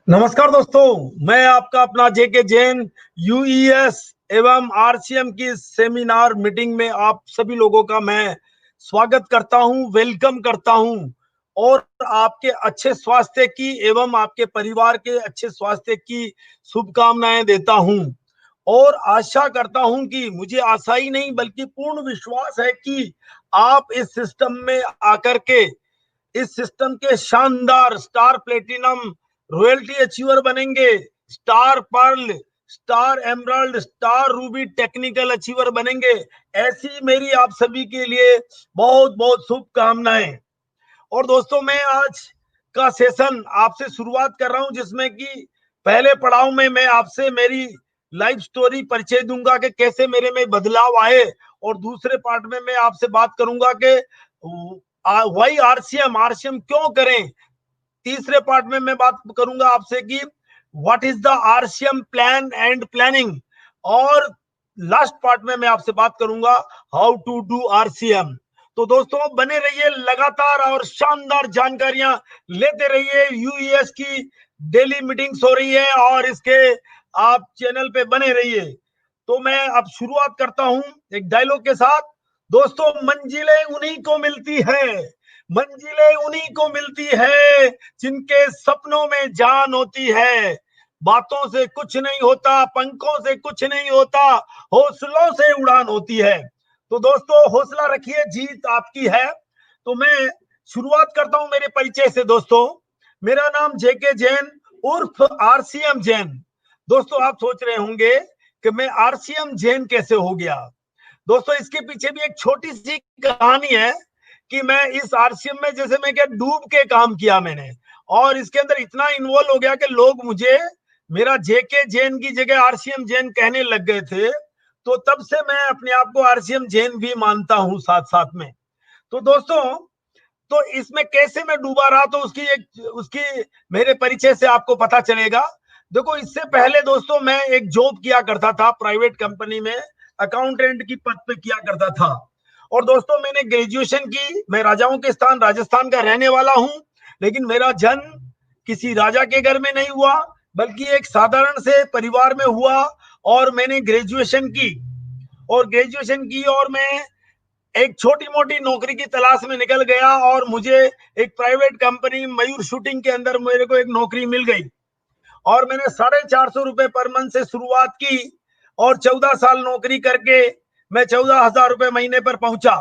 नमस्कार दोस्तों, मैं आपका अपना जेके जैन यूईएस एवं आरसीएम की सेमिनार मीटिंग में आप सभी लोगों का मैं स्वागत करता हूं, वेलकम करता हूं और आपके अच्छे स्वास्थ्य की एवं आपके परिवार के अच्छे स्वास्थ्य की शुभकामनाएं देता हूं और आशा करता हूं कि मुझे आशा ही नहीं बल्कि पूर्ण विश्वास है कि आप इस सिस्टम में आकर के इस सिस्टम के शानदार स्टार प्लेटिनम रॉयल्टी अचीवर बनेंगे, star pearl, star emerald, star ruby technical achiever बनेंगे। ऐसी मेरी आप सभी के लिए बहुत बहुत शुभकामनाएं। और दोस्तों, मैं आज का सेशन आपसे शुरुआत कर रहा हूं जिसमें कि पहले पड़ाव में मैं आपसे मेरी लाइफ स्टोरी परिचय दूंगा कि कैसे मेरे में बदलाव आए और दूसरे पार्ट में मैं आपसे बात करूंगा कि वाई आरसीएम आरसीएम क्यों करें। तीसरे पार्ट में मैं बात करूंगा आपसे कि what is the RCM plan and planning और लास्ट पार्ट में मैं आपसे बात करूंगा हाउ टू डू आरसीएम। तो दोस्तों, बने रहिए लगातार और शानदार जानकारियां लेते रहिए। यूईएस की डेली मीटिंग्स हो रही है और इसके आप चैनल पे बने रहिए। तो मैं अब शुरुआत करता हूं एक डायलॉग के साथ। दोस्तों, मंजिलें उन्हीं को मिलती है, मंजिलें उन्हीं को मिलती है जिनके सपनों में जान होती है। बातों से कुछ नहीं होता, पंखों से कुछ नहीं होता, हौसलों से उड़ान होती है। तो दोस्तों, हौसला रखिए, जीत आपकी है। तो मैं शुरुआत करता हूं मेरे परिचय से। दोस्तों, मेरा नाम जेके जैन उर्फ आरसीएम जैन। दोस्तों, आप सोच रहे होंगे कि मैं आरसीएम जैन कैसे हो गया। दोस्तों, इसके पीछे भी एक छोटी सी कहानी है कि मैं इस आरसीएम में जैसे मैं क्या डूब के काम किया मैंने और इसके अंदर इतना इन्वॉल्व हो गया कि लोग मुझे मेरा जेके जैन की जगह आरसीएम जैन कहने लग गए थे। तो तब से मैं अपने आप को आरसीएम जैन भी मानता हूं साथ साथ में। तो दोस्तों, तो इसमें कैसे मैं डूबा रहा तो उसकी मेरे परिचय से आपको पता चलेगा। देखो, इससे पहले दोस्तों मैं एक जॉब किया करता था प्राइवेट कंपनी में, अकाउंटेंट की पद पे किया करता था। और दोस्तों, मैंने ग्रेजुएशन की, मैं राजाओं के स्थान राजस्थान का रहने वाला हूं, लेकिन मेरा जन्म किसी राजा के घर में नहीं हुआ बल्कि एक साधारण से परिवार में हुआ। और मैंने ग्रेजुएशन की और मैं एक छोटी मोटी नौकरी की तलाश में निकल गया और मुझे एक प्राइवेट कंपनी मयूर शूटिंग के अंदर मेरे को एक नौकरी मिल गई और मैंने 450 रुपए पर मंथ से शुरुआत की और 14 साल नौकरी करके मैं 14,000 रुपए महीने पर पहुंचा।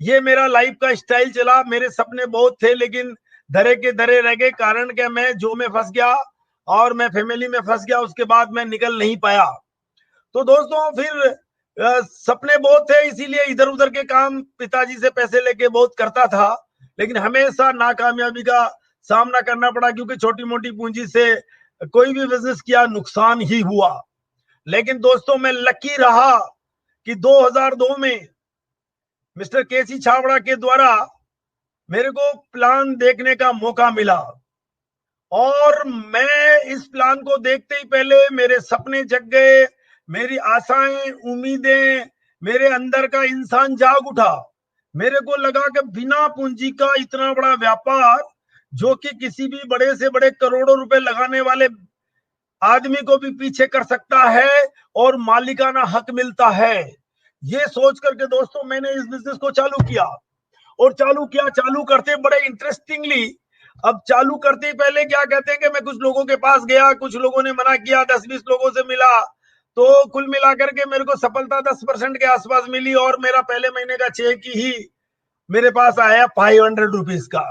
ये मेरा लाइफ का स्टाइल चला। मेरे सपने बहुत थे लेकिन धरे के धरे रह गए, कारण क्या मैं जो में फंस गया और मैं फैमिली में फंस गया। उसके बाद मैं निकल नहीं पाया। तो दोस्तों, फिर सपने बहुत थे इसीलिए इधर उधर के काम पिताजी से पैसे लेके बहुत करता था, लेकिन हमेशा नाकामयाबी का सामना करना पड़ा क्योंकि छोटी मोटी पूंजी से कोई भी बिजनेस किया नुकसान ही हुआ। लेकिन दोस्तों, मैं लकी रहा कि 2002 में मिस्टर केसी छाबड़ा के द्वारा मेरे को प्लान देखने का मौका मिला और मैं इस प्लान को देखते ही पहले मेरे सपने जग गए, मेरी आशाएं, उम्मीदें, मेरे अंदर का इंसान जाग उठा। मेरे को लगा कि बिना पूंजी का इतना बड़ा व्यापार जो कि किसी भी बड़े से बड़े करोड़ों रुपए लगाने वाले आदमी को भी पीछे कर सकता है और मालिकाना हक मिलता है। ये सोच करके दोस्तों मैंने इस बिजनेस को चालू किया और चालू करते बड़े इंटरेस्टिंगली। अब चालू करते ही पहले क्या कहते हैं कि मैं कुछ लोगों के पास गया, कुछ लोगों ने मना किया, 10-20 लोगों से मिला, तो कुल मिलाकर के मेरे को सफलता 10% के आसपास मिली और मेरा पहले महीने का चेक ही मेरे पास आया 500 रुपीज का।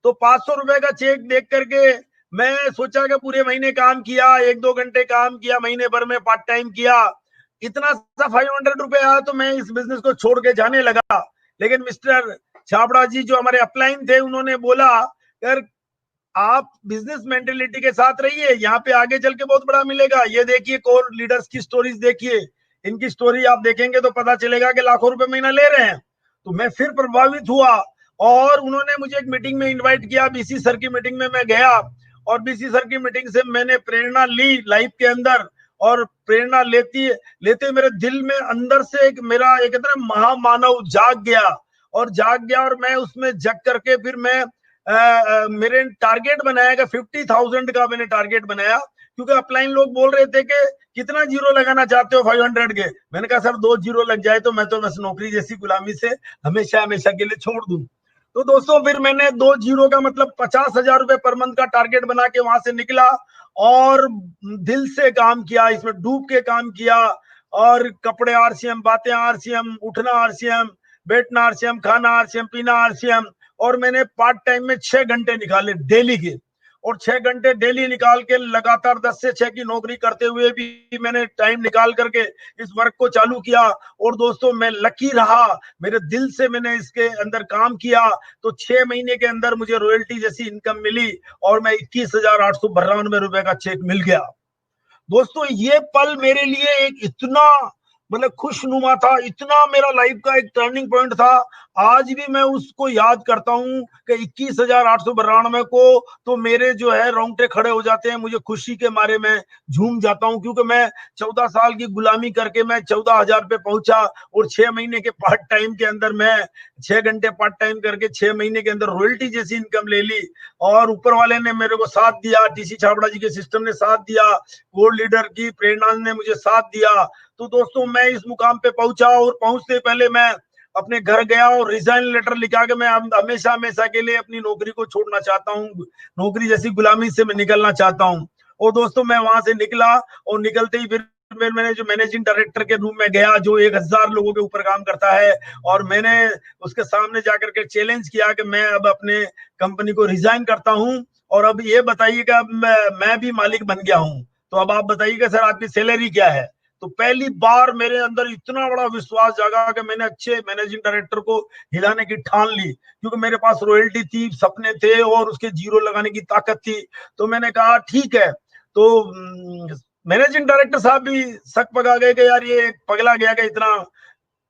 तो 500 रुपए का चेक देख करके मैं सोचा कि पूरे महीने काम किया, 1-2 घंटे काम किया, महीने भर में पार्ट टाइम किया, इतना सा 500 रुपए आया तो मैं इस बिजनेस को छोड़ के जाने लगा। लेकिन मिस्टर छाबड़ा जी जो हमारे अपलाइन थे उन्होंने बोला, यार आप बिजनेस मेंटेलिटी के साथ रहिए, यहाँ पे आगे चल के बहुत बड़ा मिलेगा। ये देखिए कोर लीडर्स की स्टोरीज देखिए, इनकी स्टोरी आप देखेंगे तो पता चलेगा कि लाखों रुपए महीना ले रहे हैं। तो मैं फिर प्रभावित हुआ और उन्होंने मुझे एक मीटिंग में इनवाइट किया। बीसी सर की मीटिंग में मैं गया और बीसी सर की मीटिंग से मैंने प्रेरणा ली लाइफ के अंदर। और प्रेरणा लेती लेते मेरे दिल में अंदर से एक मेरा एक महामानव जाग गया और मैं उसमें जग करके फिर मैं मेरे टारगेट बनाया कि 50,000 का मैंने टारगेट बनाया, क्योंकि अपलाइन लोग बोल रहे थे कि कितना जीरो लगाना चाहते हो 500 के। मैंने कहा सर 2 जीरो लग जाए तो मैं तो बस नौकरी जैसी गुलामी से हमेशा हमेशा के लिए छोड़ दूं। तो दोस्तों फिर मैंने 2 जीरो का मतलब 50,000 रुपए पर मंथ का टारगेट बना के वहां से निकला और दिल से काम किया, इसमें डूब के काम किया। और कपड़े आरसीएम, बातें आरसीएम, उठना आरसीएम, बैठना आरसीएम, खाना आरसीएम, पीना आरसीएम। और मैंने पार्ट टाइम में 6 घंटे निकाले डेली के, और 6 घंटे डेली निकाल के लगातार 10 से 6 की नौकरी करते हुए भी मैंने टाइम निकाल करके इस वर्क को चालू किया। और दोस्तों मैं लकी रहा, मेरे दिल से मैंने इसके अंदर काम किया, तो 6 महीने के अंदर मुझे रॉयल्टी जैसी इनकम मिली और मैं 21,892 रुपए का चेक मिल गया। दोस्तों ये पल मेरे लिए एक इतना मतलब खुशनुमा था, इतना मेरा लाइफ का एक टर्निंग पॉइंट था। आज भी मैं उसको याद करता हूं कि 21,892 को तो मेरे जो है रोंगटे खड़े हो जाते हैं, मुझे खुशी के मारे मैं झूम जाता हूं, क्योंकि मैं 14 साल की गुलामी करके मैं 14,000 पे पहुंचा। और 6 महीने के पार्ट टाइम के अंदर मैं 6 घंटे पार्ट टाइम करके 6 महीने के अंदर रॉयल्टी जैसी इनकम ले ली। और ऊपर वाले ने मेरे को साथ दिया, टीसी छाबड़ा जी के सिस्टम ने साथ दिया, गोल्ड लीडर की प्रेरणा ने मुझे साथ दिया। तो दोस्तों मैं इस मुकाम पे पहुंचा, और पहुंचते पहले मैं अपने घर गया और रिजाइन लेटर लिखा के मैं हमेशा हमेशा के लिए अपनी नौकरी को छोड़ना चाहता हूँ, नौकरी जैसी गुलामी से मैं निकलना चाहता हूँ। और दोस्तों मैं वहां से निकला, और निकलते ही फिर मैंने जो मैनेजिंग डायरेक्टर के रूम में गया, जो 1,000 लोगों के ऊपर काम करता है, और मैंने उसके सामने जाकर के चैलेंज किया कि मैं अब अपने कंपनी को रिजाइन करता हूं, और अब ये बताइएगा मैं भी मालिक बन गया हूं, तो अब आप बताइएगा सर आपकी सैलरी क्या है। तो पहली बार मेरे अंदर इतना बड़ा विश्वास जागा कि मैंने अच्छे मैनेजिंग डायरेक्टर को हिलाने की ठान ली, क्योंकि मेरे पास रॉयल्टी थी, सपने थे और उसके जीरो लगाने की ताकत थी। तो मैंने कहा ठीक है। तो मैनेजिंग डायरेक्टर साहब भी शक पका गए कि यार ये पगला गया कि इतना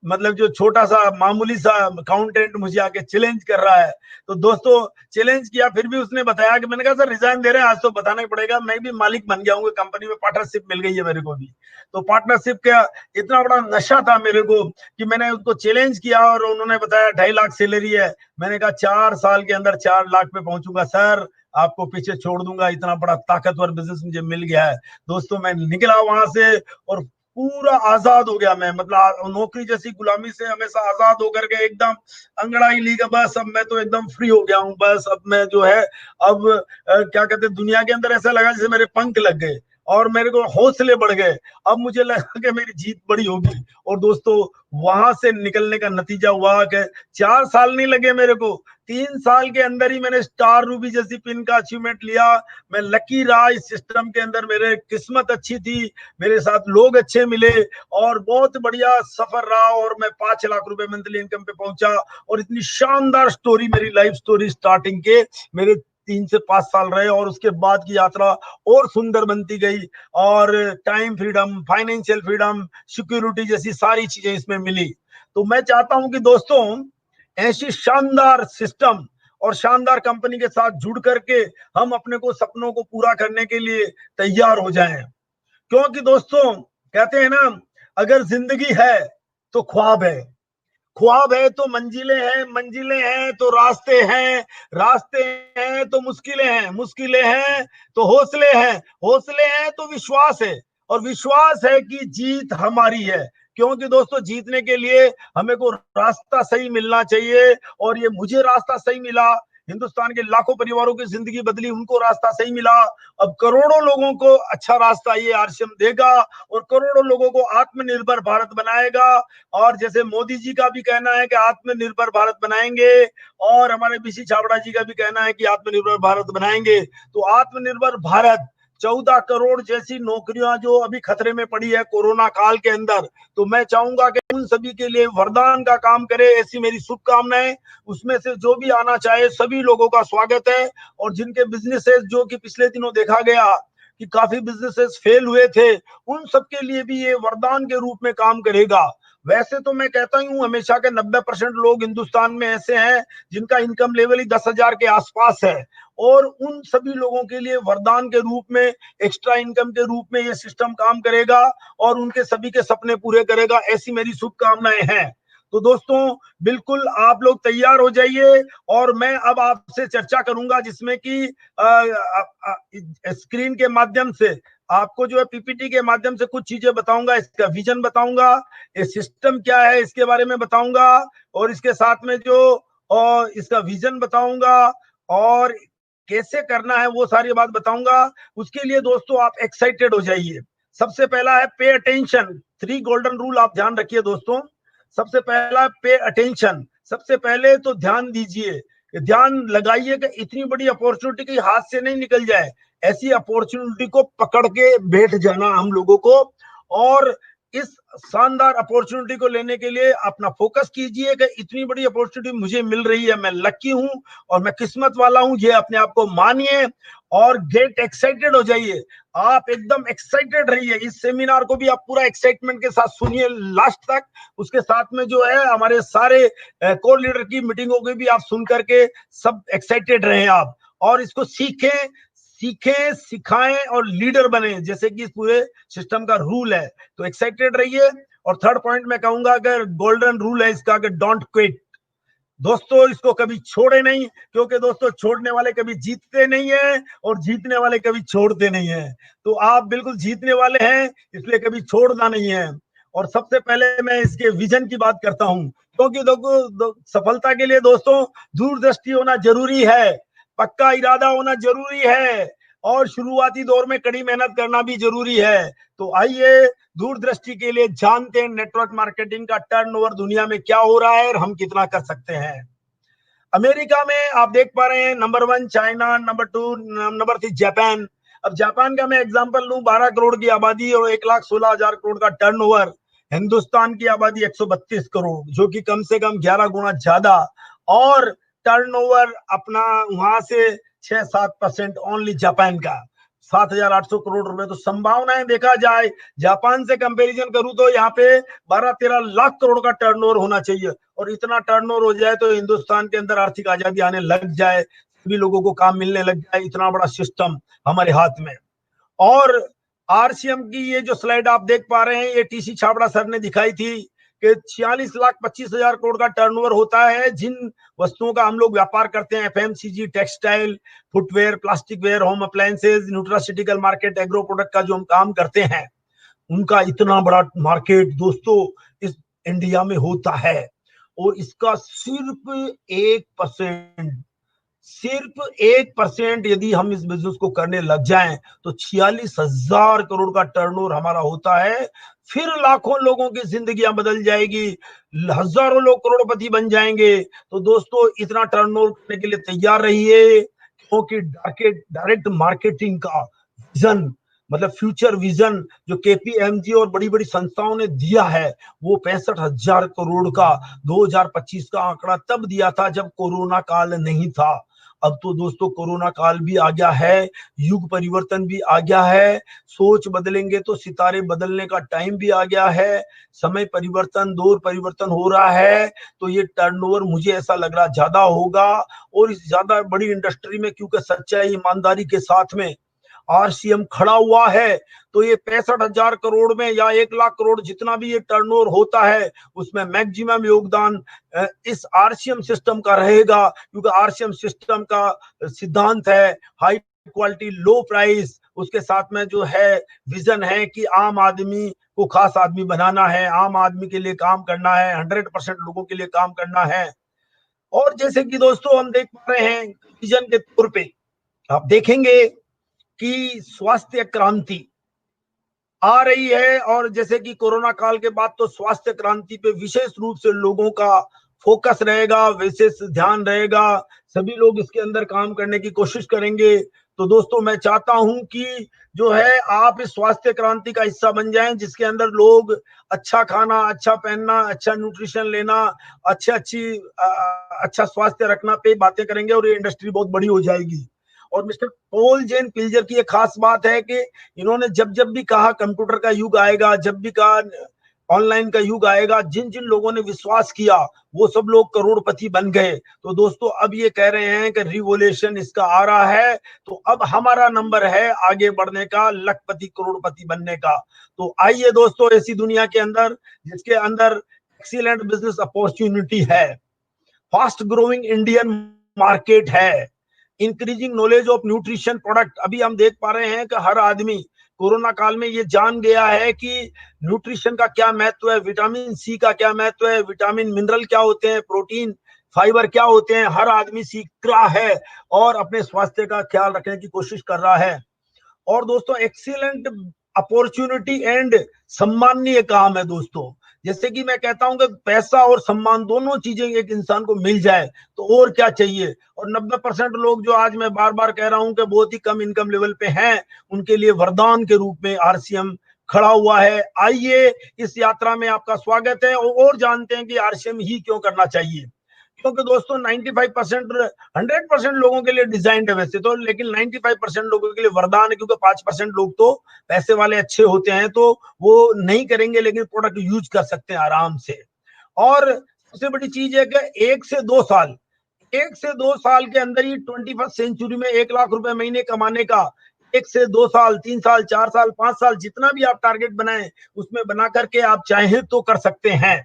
मतलब जो छोटा सा मामूली सा अकाउंटेंट मुझे आके चैलेंज कर रहा है। तो दोस्तों चैलेंज किया, फिर भी उसने बताया कि मैंने कहा सर रिजाइन दे रहे हैं, आज तो बताना ही पड़ेगा, मैं भी मालिक बन गया हूँ कंपनी में, पार्टनरशिप मिल गई है मेरे को भी। तो पार्टनरशिप का इतना बड़ा नशा था मेरे को कि मैंने उसको चैलेंज किया, और उन्होंने बताया 2.5 लाख सैलरी है। मैंने कहा 4 साल के अंदर 4 लाख पे पहुंचूंगा सर, आपको पीछे छोड़ दूंगा, इतना बड़ा ताकतवर बिजनेस मुझे मिल गया है। दोस्तों मैं निकला वहां से और पूरा आजाद हो गया मैं, मतलब नौकरी जैसी गुलामी से हमेशा आजाद होकर के एकदम अंगड़ाई ली का बस अब मैं तो एकदम फ्री हो गया हूँ। बस अब मैं जो है अब क्या कहते हैं, दुनिया के अंदर ऐसा लगा जैसे मेरे पंख लग गए और मेरे को हौसले बढ़ गए। अब मुझे लगा कि मेरी जीत बड़ी होगी। और दोस्तों वहां से निकलने का नतीजा हुआ कि 4 साल नहीं लगे मेरे को, 3 साल के अंदर ही मैंने स्टार रूबी जैसी पिन का अचीवमेंट लिया। मैं लकी रहा इस सिस्टम के अंदर, मेरे किस्मत अच्छी थी, मेरे साथ लोग अच्छे मिले, और बहुत बढ़िया सफर रहा, और मैं 5 लाख रुपए मंथली इनकम पे पहुंचा। और इतनी शानदार स्टोरी मेरी लाइफ स्टोरी स्टार्टिंग के मेरे 3 से 5 साल रहे, और उसके बाद की यात्रा और सुंदर बनती गई, और time freedom, financial freedom, security जैसी सारी चीजें इसमें मिली। तो मैं चाहता हूं कि दोस्तों ऐसी शानदार सिस्टम और शानदार कंपनी के साथ जुड़ करके हम अपने को सपनों को पूरा करने के लिए तैयार हो जाएं। क्योंकि दोस्तों कहते हैं ना, अगर जिंदगी है तो ख्वाब है, ख्वाब है तो मंजिलें हैं, मंजिलें हैं तो रास्ते हैं, रास्ते हैं तो मुश्किलें हैं, मुश्किलें हैं तो हौसले हैं, हौसले हैं तो विश्वास है, और विश्वास है कि जीत हमारी है। क्योंकि दोस्तों जीतने के लिए हमें को रास्ता सही मिलना चाहिए, और ये मुझे रास्ता सही मिला। हिंदुस्तान के लाखों परिवारों की जिंदगी बदली, उनको रास्ता सही मिला। अब करोड़ों लोगों को अच्छा रास्ता ये आरसीएम देगा, और करोड़ों लोगों को आत्मनिर्भर भारत बनाएगा। और जैसे मोदी जी का भी कहना है कि आत्मनिर्भर भारत बनाएंगे, और हमारे बीसी छाबड़ा जी का भी कहना है कि आत्मनिर्भर भारत बनाएंगे। तो आत्मनिर्भर भारत, 14 करोड़ जैसी नौकरियां जो अभी खतरे में पड़ी है कोरोना काल के अंदर, तो मैं चाहूंगा कि उन सभी के लिए वरदान का काम करे, ऐसी मेरी शुभकामनाएं। उसमें से जो भी आना चाहे सभी लोगों का स्वागत है। और जिनके बिजनेसेस जो कि पिछले दिनों देखा गया कि काफी बिजनेसेस फेल हुए थे, उन सबके लिए भी ये वरदान के रूप में काम करेगा। वैसे तो मैं कहता ही हूँ हमेशा के 90% लोग हिंदुस्तान में ऐसे हैं जिनका इनकम लेवल ही 10,000 के आसपास है, और उन सभी लोगों के लिए वरदान के रूप में, एक्स्ट्रा इनकम के रूप में ये सिस्टम काम करेगा, और उनके सभी के सपने पूरे करेगा, ऐसी मेरी शुभकामनाएं हैं। तो दोस्तों बिल्कुल आप लोग तैयार हो जाइए और मैं अब आपसे चर्चा करूंगा जिसमें कि स्क्रीन के माध्यम से आपको जो है पीपीटी के माध्यम से कुछ चीजें बताऊंगा, इसका विजन बताऊंगा, ये सिस्टम क्या है इसके बारे में बताऊंगा और इसके साथ में जो इसका विजन बताऊंगा और कैसे करना है वो सारी बात बताऊंगा। उसके लिए दोस्तों आप एक्साइटेड हो जाइए। सबसे पहला है पे अटेंशन, 3 गोल्डन रूल आप ध्यान रखिए दोस्तों। सबसे पहला पे अटेंशन, सबसे पहले तो ध्यान दीजिए, ध्यान लगाइए कि इतनी बड़ी अपॉर्चुनिटी की हाथ से नहीं निकल जाए। ऐसी अपॉर्चुनिटी को पकड़ के बैठ जाना हम लोगों को, और इस शानदार अपॉर्चुनिटी को लेने के लिए अपना फोकस कीजिए कि इतनी बड़ी अपॉर्चुनिटी मुझे मिल रही है, मैं लकी हूं और मैं किस्मत वाला हूं, ये अपने आप को मानिए और गेट एक्साइटेड हो जाइए। आप एकदम एक्साइटेड रहिए। इस सेमिनार को भी आप पूरा एक्साइटमेंट के साथ सुनिए लास्ट तक। उसके साथ में जो है हमारे सारे कोर लीडर की मीटिंगों को भी आप सुन करके सब एक्साइटेड रहे आप, और इसको सीखें, सिखाएं और लीडर बने जैसे कि इस पूरे सिस्टम का रूल है। तो एक्साइटेड रहिए। और थर्ड पॉइंट मैं कहूंगा अगर गोल्डन रूल है इसका कि डोंट क्विट। दोस्तों इसको कभी छोड़े नहीं, क्योंकि दोस्तों छोड़ने वाले कभी जीतते नहीं है और जीतने वाले कभी छोड़ते नहीं है। तो आप बिल्कुल जीतने वाले हैं, इसलिए कभी छोड़ना नहीं है। और सबसे पहले मैं इसके विजन की बात करता हूं, क्योंकि सफलता के लिए दोस्तों दूरदृष्टि होना जरूरी है, पक्का इरादा होना जरूरी है और शुरुआती दौर में कड़ी मेहनत करना भी जरूरी है। तो आइए दूरदृष्टि के लिए जानते हैं नेटवर्क मार्केटिंग का टर्नओवर दुनिया में क्या हो रहा है और हम कितना कर सकते हैं। अमेरिका में आप देख पा रहे हैं number 1 China, number 2 number 3 Japan. अब जापान का मैं एग्जांपल लूं, 12 करोड़ की आबादी और 1,16,000 करोड़ का टर्नओवर। हिंदुस्तान की आबादी 132 करोड़, जो कि कम से कम 11 गुना ज्यादा, और टर्नओवर अपना वहां से 6-7% ओनली जापान का 7,800 करोड़ रुपए। तो संभावनाएं देखा जाए जापान से कंपैरिजन करूं तो यहाँ पे 12-13 लाख करोड़ का टर्नओवर होना चाहिए, और इतना टर्नओवर हो जाए तो हिंदुस्तान के अंदर आर्थिक आजादी आने लग जाए, सभी लोगों को काम मिलने लग जाए, इतना बड़ा सिस्टम हमारे हाथ में। और आरसीएम की ये जो स्लाइड आप देख पा रहे हैं, ये टीसी छाबड़ा सर ने दिखाई थी कि 46,25,000 करोड़ का टर्नओवर होता है जिन वस्तुओं का हम लोग व्यापार करते हैं, FMCG, textile, footwear, plastic ware, home appliances, nutraceutical market, agro product का जो हम काम करते हैं, उनका इतना बड़ा मार्केट दोस्तों इस इंडिया में होता है। और इसका सिर्फ 1% यदि हम इस बिजनेस को करने लग जाएं तो 46,000 करोड़ का टर्नओवर हमारा होता है। फिर लाखों लोगों की जिंदगियां बदल जाएगी, हजारों लोग करोड़पति बन जाएंगे। तो दोस्तों इतना टर्नओवर करने के लिए तैयार रहिए, क्योंकि डायरेक्ट मार्केटिंग का विजन, मतलब फ्यूचर विजन जो केपीएमजी और बड़ी बड़ी संस्थाओं ने दिया है, वो 65,000 करोड़ का 2025 का आंकड़ा तब दिया था जब कोरोना काल नहीं था। अब तो दोस्तों कोरोना काल भी आ गया है, युग परिवर्तन भी आ गया है, सोच बदलेंगे तो सितारे बदलने का टाइम भी आ गया है, समय परिवर्तन, दौर परिवर्तन हो रहा है। तो ये टर्नओवर मुझे ऐसा लग रहा ज्यादा होगा, और इस ज्यादा बड़ी इंडस्ट्री में क्योंकि सच्चाई ईमानदारी के साथ में आरसीएम खड़ा हुआ है, तो ये 65,000 करोड़ में या 1 लाख करोड़ जितना भी ये टर्नओवर होता है, उसमें मैक्सिमम योगदान इस आरसीएम सिस्टम का रहेगा, क्योंकि आरसीएम सिस्टम का सिद्धांत है हाई क्वालिटी लो प्राइस। उसके साथ में जो है विजन है कि आम आदमी को खास आदमी बनाना है, आम आदमी के लिए काम करना है, 100% लोगों के लिए काम करना है। और जैसे कि दोस्तों हम देख पा रहे हैं विजन के तौर पे आप देखेंगे कि स्वास्थ्य क्रांति आ रही है, और जैसे कि कोरोना काल के बाद तो स्वास्थ्य क्रांति पे विशेष रूप से लोगों का फोकस रहेगा, विशेष ध्यान रहेगा, सभी लोग इसके अंदर काम करने की कोशिश करेंगे। तो दोस्तों मैं चाहता हूं कि जो है आप इस स्वास्थ्य क्रांति का हिस्सा बन जाएं, जिसके अंदर लोग अच्छा खाना, अच्छा पहनना, अच्छा न्यूट्रिशन लेना, अच्छा स्वास्थ्य रखना पे बातें करेंगे, और ये इंडस्ट्री बहुत बड़ी हो जाएगी। और मिस्टर पॉल जेन पिल्जर की एक खास बात है कि इन्होंने जब जब भी कहा कंप्यूटर का युग आएगा, जब भी कहा ऑनलाइन का युग आएगा, जिन जिन लोगों ने विश्वास किया वो सब लोग करोड़पति बन गए। तो दोस्तों अब ये कह रहे हैं कि रिवोल्यूशन इसका आ रहा है, तो अब हमारा नंबर है आगे बढ़ने का, लखपति करोड़पति बनने का। तो आइए दोस्तों ऐसी दुनिया के अंदर जिसके अंदर एक्सीलेंट बिजनेस अपॉर्चुनिटी है, फास्ट ग्रोइंग इंडियन मार्केट है, increasing knowledge of nutrition product. अभी हम देख पा रहे हैं कि हर आदमी कोरोना काल में ये जान गया है कि न्यूट्रिशन का क्या महत्व है, विटामिन सी का क्या महत्व है, विटामिन मिनरल क्या होते हैं, प्रोटीन फाइबर क्या होते हैं, हर आदमी सीख रहा है और अपने स्वास्थ्य का ख्याल रखने की कोशिश कर रहा है। और दोस्तों एक्सीलेंट अपॉर्चुनिटी एंड सम्माननीय काम है दोस्तों। जैसे कि मैं कहता हूं कि पैसा और सम्मान दोनों चीजें एक इंसान को मिल जाए तो और क्या चाहिए। और 90% लोग जो आज मैं बार बार कह रहा हूं कि बहुत ही कम इनकम लेवल पे हैं, उनके लिए वरदान के रूप में आरसीएम खड़ा हुआ है। आइए इस यात्रा में आपका स्वागत है और जानते हैं कि आरसीएम ही क्यों करना चाहिए। क्योंकि दोस्तों 95% 100% लोगों के लिए डिजाइंड है वैसे तो, लेकिन 95% लोगों के लिए वरदान है, क्योंकि 5% लोग तो पैसे वाले अच्छे होते हैं तो वो नहीं करेंगे, लेकिन प्रोडक्ट यूज कर सकते हैं आराम से। और सबसे बड़ी चीज है कि 1 से 2 साल के अंदर ही 21st सेंचुरी में 1 लाख रुपए महीने कमाने का 1 से 2 साल, 3 साल, 4 साल, 5 साल, जितना भी आप टारगेट बनाएं उसमें बना करके आप चाहें तो कर सकते हैं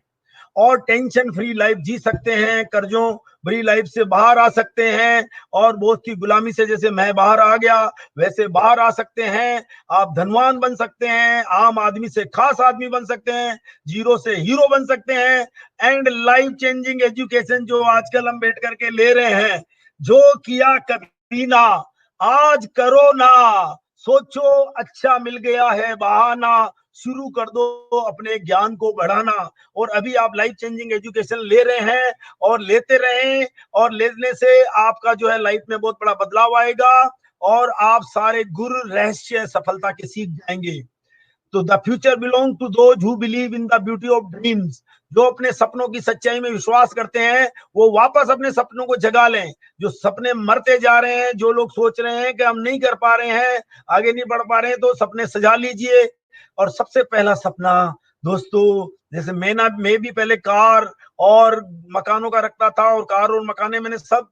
और टेंशन फ्री लाइफ जी सकते हैं, कर्जों भरी लाइफ से बाहर आ सकते हैं और बहुत की गुलामी से जैसे मैं बाहर आ गया वैसे बाहर आ सकते हैं। आप धनवान बन सकते हैं, आम आदमी से खास आदमी बन सकते हैं, जीरो से हीरो बन सकते हैं। एंड लाइफ चेंजिंग एजुकेशन जो आजकल हम बैठ करके ले रहे हैं, जो किया कभी ना आज करो ना, सोचो अच्छा मिल गया है बहाना, शुरू कर दो अपने ज्ञान को बढ़ाना। और अभी आप लाइफ चेंजिंग एजुकेशन ले रहे हैं और लेते रहें, और लेने से आपका जो है लाइफ में बहुत बड़ा बदलाव आएगा और आप सारे गुर रहस्य सफलता के सीख जाएंगे। तो the future belong to those who believe in the beauty of dreams. जो अपने सपनों की सच्चाई में विश्वास करते हैं वो वापस अपने सपनों को जगा लें। जो सपने मरते जा रहे हैं, जो लोग सोच रहे हैं कि हम नहीं कर पा रहे हैं, आगे नहीं बढ़ पा रहे हैं, तो सपने सजा लीजिए। और सबसे पहला सपना दोस्तों, जैसे मैं भी पहले कार और मकानों का रखता था, और कार और मकाने मैंने सब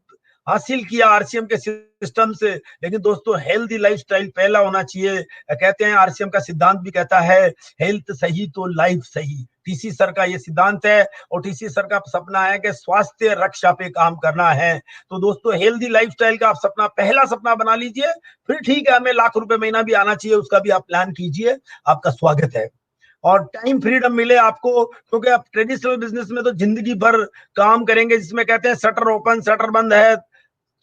हासिल किया आरसीएम के सिस्टम से, लेकिन दोस्तों हेल्दी लाइफस्टाइल पहला होना चाहिए। कहते हैं आरसीएम का सिद्धांत भी कहता है हेल्थ सही तो लाइफ सही। टीसी सर का ये सिद्धांत है और टीसी सर का सपना है कि स्वास्थ्य रक्षा पे काम करना है। तो दोस्तों हेल्दी लाइफस्टाइल का आप सपना पहला सपना बना लीजिए, फिर ठीक है हमें लाख रुपए महीना भी आना चाहिए, उसका भी आप प्लान कीजिए। आपका स्वागत है। और टाइम फ्रीडम मिले आपको, क्योंकि आप ट्रेडिशनल बिजनेस में तो जिंदगी भर काम करेंगे, जिसमें कहते हैं शटर ओपन शटर बंद है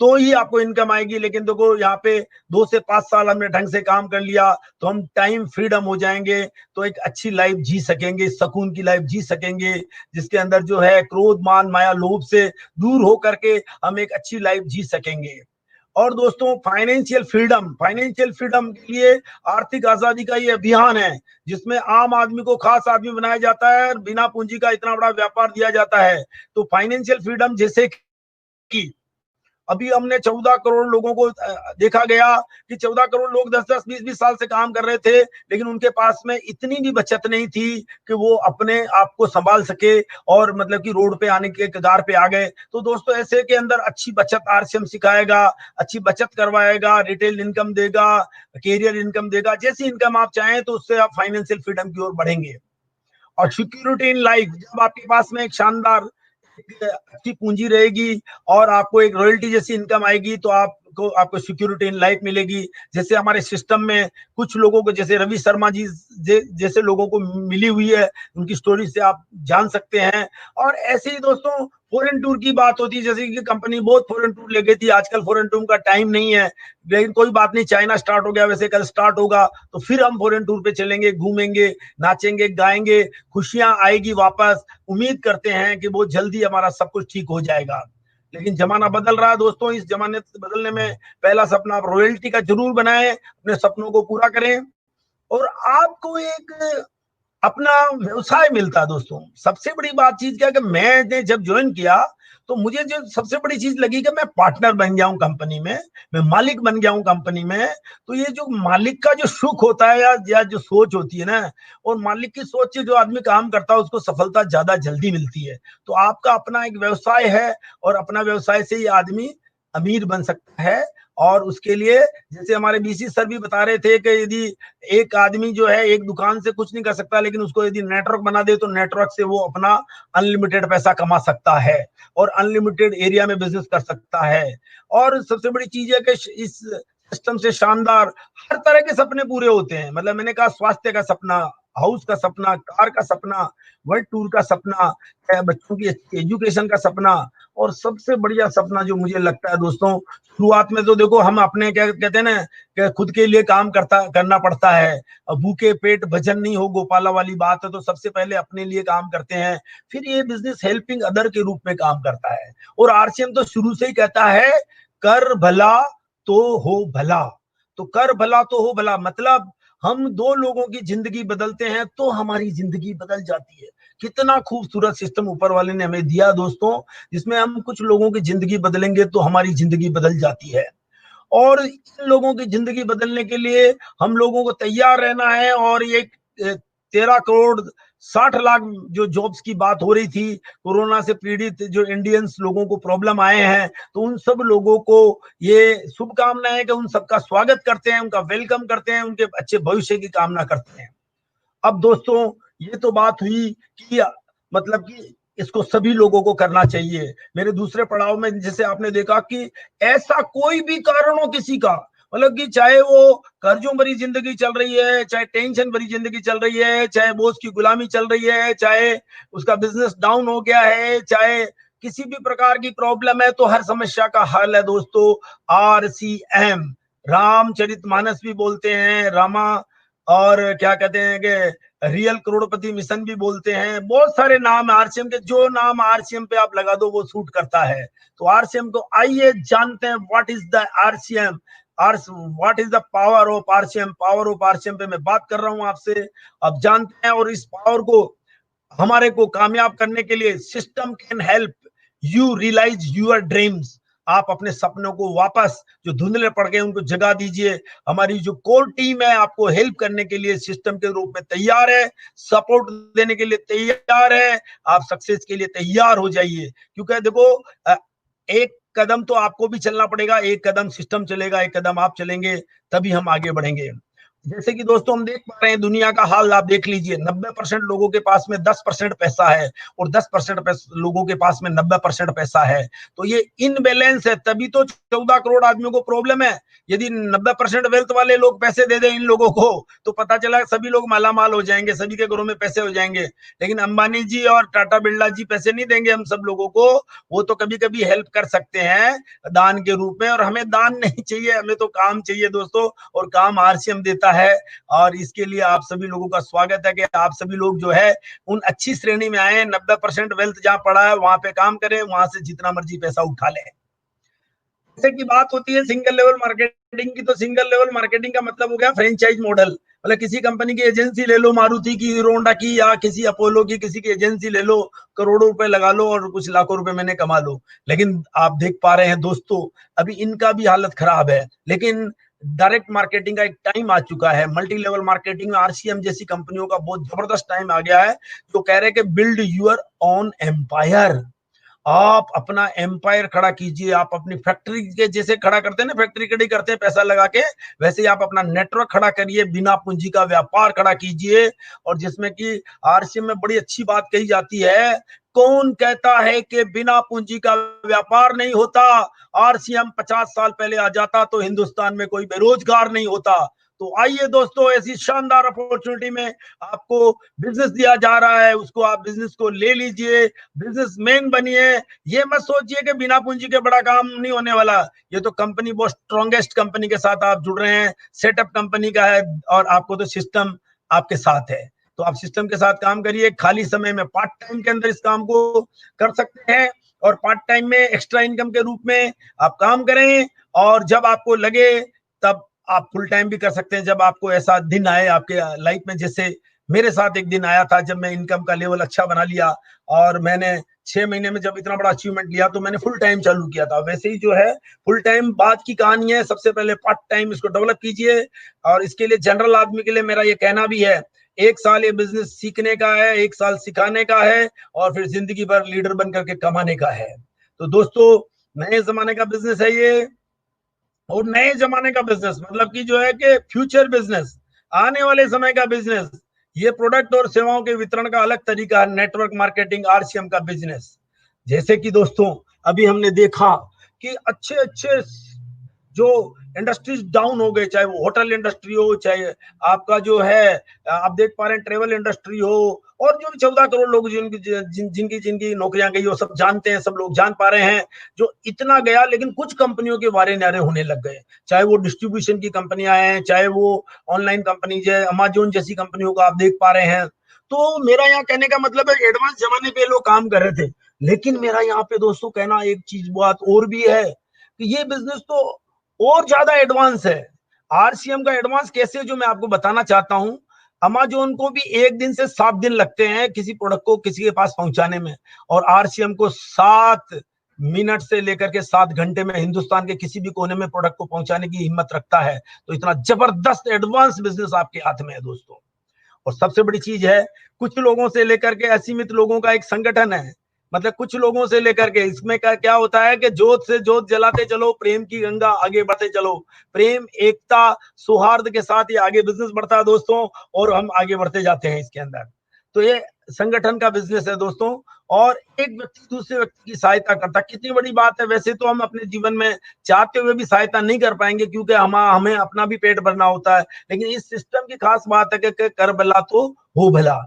तो ही आपको इनकम आएगी। लेकिन देखो यहाँ पे 2 से 5 साल हमने ढंग से काम कर लिया तो हम टाइम फ्रीडम हो जाएंगे, तो एक अच्छी लाइफ जी सकेंगे, सुकून की लाइफ जी सकेंगे, जिसके अंदर जो है क्रोध मान माया लोभ से दूर हो करके हम एक अच्छी लाइफ जी सकेंगे। और दोस्तों फाइनेंशियल फ्रीडम के लिए आर्थिक आजादी का ये अभियान है, जिसमें आम आदमी को खास आदमी बनाया जाता है और बिना पूंजी का इतना बड़ा व्यापार दिया जाता है। तो फाइनेंशियल फ्रीडम जैसे कि अभी हमने 14 करोड़ लोगों को देखा गया कि 14 करोड़ लोग 10-10, 20-20 साल से काम कर रहे थे, लेकिन उनके पास में इतनी भी बचत नहीं थी कि वो अपने आप को संभाल सके और मतलब कि रोड पे आने के कगार पे आ गए। तो दोस्तों ऐसे के अंदर अच्छी बचत आरसीएम सिखाएगा, अच्छी बचत करवाएगा, रिटेल इनकम देगा, कैरियर इनकम देगा, जैसी इनकम आप चाहें तो उससे आप फाइनेंशियल फ्रीडम की ओर बढ़ेंगे। और सिक्योरिटी इन लाइफ, जब आपके पास में एक शानदार अच्छी पूंजी रहेगी और आपको एक रॉयल्टी जैसी इनकम आएगी, तो आपको सिक्योरिटी इन लाइफ मिलेगी। जैसे हमारे सिस्टम में कुछ लोगों को, जैसे रवि शर्मा जी जैसे लोगों को मिली हुई है, उनकी स्टोरी से आप जान सकते हैं। और ऐसे ही दोस्तों फॉरेन टूर की बात होती है, जैसे कि कंपनी बहुत फॉरेन टूर ले गई थी, आजकल फॉरेन टूर का टाइम नहीं है, लेकिन कोई बात नहीं, चाइना स्टार्ट हो गया वैसे कल स्टार्ट होगा, तो फिर हम फॉरेन टूर पे चलेंगे, घूमेंगे, नाचेंगे, गाएंगे, खुशियां आएगी वापस। उम्मीद करते हैं कि बहुत जल्दी हमारा सब कुछ ठीक हो जाएगा। लेकिन जमाना बदल रहा है दोस्तों, इस जमाने बदलने में पहला सपना आप रॉयल्टी का जरूर बनाएं, अपने सपनों को पूरा करें और आपको एक अपना व्यवसाय मिलता है। दोस्तों सबसे बड़ी बात चीज क्या है कि मैंने जब ज्वाइन किया तो मुझे जो सबसे बड़ी चीज लगी कि मैं पार्टनर बन गया हूं कंपनी में, मैं मालिक बन गया हूं कंपनी में। तो ये जो मालिक का जो सुख होता है या जो सोच होती है ना, और मालिक की सोच से जो आदमी काम करता है उसको सफलता ज्यादा जल्दी मिलती है। तो आपका अपना एक व्यवसाय है और अपना व्यवसाय से ही आदमी अमीर बन सकता है। और उसके लिए जैसे हमारे बीसी सर भी बता रहे थे कि यदि एक आदमी जो है एक दुकान से कुछ नहीं कर सकता, लेकिन उसको यदि नेटवर्क बना दे तो नेटवर्क से वो अपना अनलिमिटेड पैसा कमा सकता है और अनलिमिटेड एरिया में बिजनेस कर सकता है। और सबसे बड़ी चीज है कि इस सिस्टम से शानदार हर तरह के सपने पूरे होते हैं। मतलब मैंने कहा स्वास्थ्य का सपना, हाउस का सपना, कार का सपना, वर्ल्ड टूर का सपना, बच्चों की एजुकेशन का सपना, और सबसे बढ़िया सपना जो मुझे लगता है दोस्तों, शुरुआत में तो देखो हम अपने क्या कहते हैं ना कि खुद के लिए काम करना पड़ता है। भूखे पेट भजन नहीं हो गोपाला वाली बात है। तो सबसे पहले अपने लिए काम करते हैं, फिर ये बिजनेस हेल्पिंग अदर के रूप में काम करता है। और आरसीएम तो शुरू से ही कहता है कर भला तो हो भला। तो कर भला तो हो भला मतलब हम दो लोगों की जिंदगी बदलते हैं तो हमारी जिंदगी बदल जाती है। कितना खूबसूरत सिस्टम ऊपर वाले ने हमें दिया दोस्तों, जिसमें हम कुछ लोगों की जिंदगी बदलेंगे तो हमारी जिंदगी बदल जाती है। और इन लोगों की जिंदगी बदलने के लिए हम लोगों को तैयार रहना है। और ये 13 करोड़ 60 लाख जो जॉब्स की बात हो रही थी, कोरोना से पीड़ित जो इंडियंस लोगों को प्रॉब्लम आए हैं, तो उन सब लोगों को ये शुभकामनाएं कि उन सबका स्वागत करते हैं, उनका वेलकम करते हैं, उनके अच्छे भविष्य की कामना करते हैं। अब दोस्तों ये तो बात हुई कि मतलब कि इसको सभी लोगों को करना चाहिए। मेरे दूसरे पड़ाव में जैसे आपने देखा कि ऐसा कोई भी कारण हो किसी का, मतलब कि चाहे वो कर्जों भरी जिंदगी चल रही है, चाहे टेंशन भरी जिंदगी चल रही है, चाहे बॉस की गुलामी चल रही है, चाहे उसका बिजनेस डाउन हो गया है, चाहे किसी भी प्रकार की प्रॉब्लम है, तो हर समस्या का हल है दोस्तों आरसीएम। रामचरितमानस भी बोलते हैं रामा, और क्या कहते हैं कि रियल करोड़पति मिशन भी बोलते हैं। बहुत सारे नाम आरसीएम के, जो नाम आरसीएम पे आप लगा दो वो सूट करता है। तो आरसीएम को आइए जानते हैं what is the RCM, what is the power of RCM. Power of RCM पे मैं बात कर रहा हूं आपसे, अब जानते हैं। और इस पावर को हमारे को कामयाब करने के लिए system can help you realise your dreams. आप अपने सपनों को वापस जो धुंधले पड़ गए उनको जगा दीजिए। हमारी जो कोर टीम है आपको हेल्प करने के लिए सिस्टम के रूप में तैयार है, सपोर्ट देने के लिए तैयार है। आप सक्सेस के लिए तैयार हो जाइए, क्योंकि देखो एक कदम तो आपको भी चलना पड़ेगा, एक कदम सिस्टम चलेगा, एक कदम आप चलेंगे, तभी हम आगे बढ़ेंगे। जैसे कि दोस्तों हम देख पा रहे हैं दुनिया का हाल, आप देख लीजिए 90% लोगों के पास में 10% पैसा है और 10% लोगों के पास में 90% पैसा है। तो ये इनबैलेंस है, तभी तो 14 करोड़ आदमियों को प्रॉब्लम है। यदि 90% वेल्थ वाले लोग पैसे दे दें इन लोगों को तो पता चला सभी लोग मालामाल हो जाएंगे, सभी के घरों में पैसे हो जाएंगे। लेकिन अंबानी जी और टाटा बिरला जी पैसे नहीं देंगे हम सब लोगों को। वो तो कभी कभी हेल्प कर सकते हैं दान के रूप में, और हमें दान नहीं चाहिए, हमें तो काम चाहिए दोस्तों, और काम आरसीएम देता है। और इसके लिए आप सभी लोगों का स्वागत है कि आप सभी लोग जो है उन अच्छी श्रेणी में आए। 90% वेल्थ जहां पड़ा है वहां पे काम करें, वहां से जितना मर्जी पैसा उठा लें। जैसे की बात होती है सिंगल लेवल मार्केटिंग की, तो सिंगल लेवल मार्केटिंग का मतलब हो गया फ्रेंचाइज मॉडल। मतलब किसी कंपनी की एजेंसी ले लो, मारुति की, हीरो होंडा की, या किसी अपोलो की, किसी की एजेंसी ले लो, करोड़ों रुपए लगा लो और कुछ लाखों रुपए मैंने कमा लो। लेकिन आप देख पा रहे हैं दोस्तों अभी इनका भी हालत खराब है। लेकिन डायरेक्ट मार्केटिंग का एक टाइम आ चुका है, मल्टी लेवल मार्केटिंग में आरसीएम जैसी कंपनियों का बहुत जबरदस्त टाइम आ गया है, जो कह रहे हैं कि बिल्ड यूर ओन एम्पायर। आप अपना एम्पायर खड़ा कीजिए। आप अपनी फैक्ट्री के जैसे खड़ा करते हैं ना, फैक्ट्री खड़ी करते हैं पैसा लगा के, वैसे ही आप अपना नेटवर्क खड़ा करिए, बिना पूंजी का व्यापार खड़ा कीजिए। और जिसमें कि आरसीएम में बड़ी अच्छी बात कही जाती है, कौन कहता है कि बिना पूंजी का व्यापार नहीं होता। आरसीएम 50 साल पहले आ जाता तो हिंदुस्तान में कोई बेरोजगार नहीं होता। तो आइए दोस्तों, ऐसी शानदार अपॉर्चुनिटी में आपको बिजनेस दिया जा रहा है, उसको आप बिजनेस को ले लीजिए, बिजनेसमैन बनिए। ये मत सोचिए कि बिना पूंजी के बड़ा काम नहीं होने वाला। ये तो कंपनी बहुत स्ट्रॉन्गेस्ट कंपनी के साथ आप जुड़ रहे हैं, सेटअप कंपनी का है, और आपको तो सिस्टम आपके साथ है। तो आप सिस्टम के साथ काम करिए, खाली समय में पार्ट टाइम के अंदर इस काम को कर सकते हैं, और पार्ट टाइम में एक्स्ट्रा इनकम के रूप में आप काम करें। और जब आपको लगे तब आप फुल टाइम भी कर सकते हैं। जब आपको ऐसा दिन आए आपके लाइफ में, जैसे मेरे साथ एक दिन आया था जब मैं इनकम का लेवल अच्छा बना लिया, और मैंने 6 महीने में जब इतना बड़ा अचीवमेंट लिया तो मैंने फुल टाइम चालू किया था। वैसे ही जो है फुल टाइम बाद की कहानी है, सबसे पहले पार्ट टाइम इसको डेवलप कीजिए। और इसके लिए जनरल आदमी के लिए मेरा ये कहना भी है, 1 साल ये बिजनेस सीखने का है, 1 साल सिखाने का है, और फिर जिंदगी भर लीडर बन करके कमाने का है। तो दोस्तों नए जमाने का बिजनेस है ये। और नए जमाने का बिजनेस मतलब कि जो है कि फ्यूचर बिजनेस, आने वाले समय का बिजनेस, ये प्रोडक्ट और सेवाओं के वितरण का अलग तरीका है, नेटवर्क मार्केटिंग आरसीएम का बिजनेस। जैसे कि दोस्तों अभी हमने देखा कि अच्छे अच्छे जो इंडस्ट्रीज डाउन हो गए, चाहे वो होटल इंडस्ट्री हो, चाहे आपका जो है आप देख पा रहे हैं ट्रेवल इंडस्ट्री हो, और जो भी 14 करोड़ लोग जिनकी जिनकी नौकरियां गई वो सब जानते हैं, सब लोग जान पा रहे हैं जो इतना गया। लेकिन कुछ कंपनियों के बारे नारे होने लग गए, चाहे वो डिस्ट्रीब्यूशन की कंपनियां हैं, चाहे वो ऑनलाइन कंपनीज है, अमेजोन जैसी कंपनियों को आप देख पा रहे हैं। तो मेरा यहाँ कहने का मतलब है एडवांस जमाने पे लोग काम कर रहे थे, लेकिन मेरा यहाँ पे दोस्तों कहना एक चीज बात और भी है कि ये बिजनेस तो और ज्यादा एडवांस है। आरसीएम का एडवांस कैसे, जो मैं आपको बताना चाहता हूं। अमेजोन को भी 1 दिन से 7 दिन लगते हैं किसी प्रोडक्ट को किसी के पास पहुंचाने में, और आरसीएम को 7 मिनट से लेकर के 7 घंटे में हिंदुस्तान के किसी भी कोने में प्रोडक्ट को पहुंचाने की हिम्मत रखता है। तो इतना जबरदस्त एडवांस बिजनेस आपके हाथ में है दोस्तों। और सबसे बड़ी चीज है, कुछ लोगों से लेकर के असीमित लोगों का एक संगठन है। मतलब कुछ लोगों से लेकर के, इसमें क्या होता है कि जोत से जोत जलाते चलो, प्रेम की गंगा आगे बढ़ते चलो, प्रेम एकता सौहार्द के साथ ये आगे बिजनेस बढ़ता है दोस्तों, और हम आगे बढ़ते जाते हैं इसके अंदर। तो ये संगठन का बिजनेस है दोस्तों, और एक व्यक्ति दूसरे व्यक्ति की सहायता करता। कितनी बड़ी बात है। वैसे तो हम अपने जीवन में चाहते हुए भी सहायता नहीं कर पाएंगे, क्योंकि हमें अपना भी पेट भरना होता है, लेकिन इस सिस्टम की खास बात है कि कर भला तो हो भला।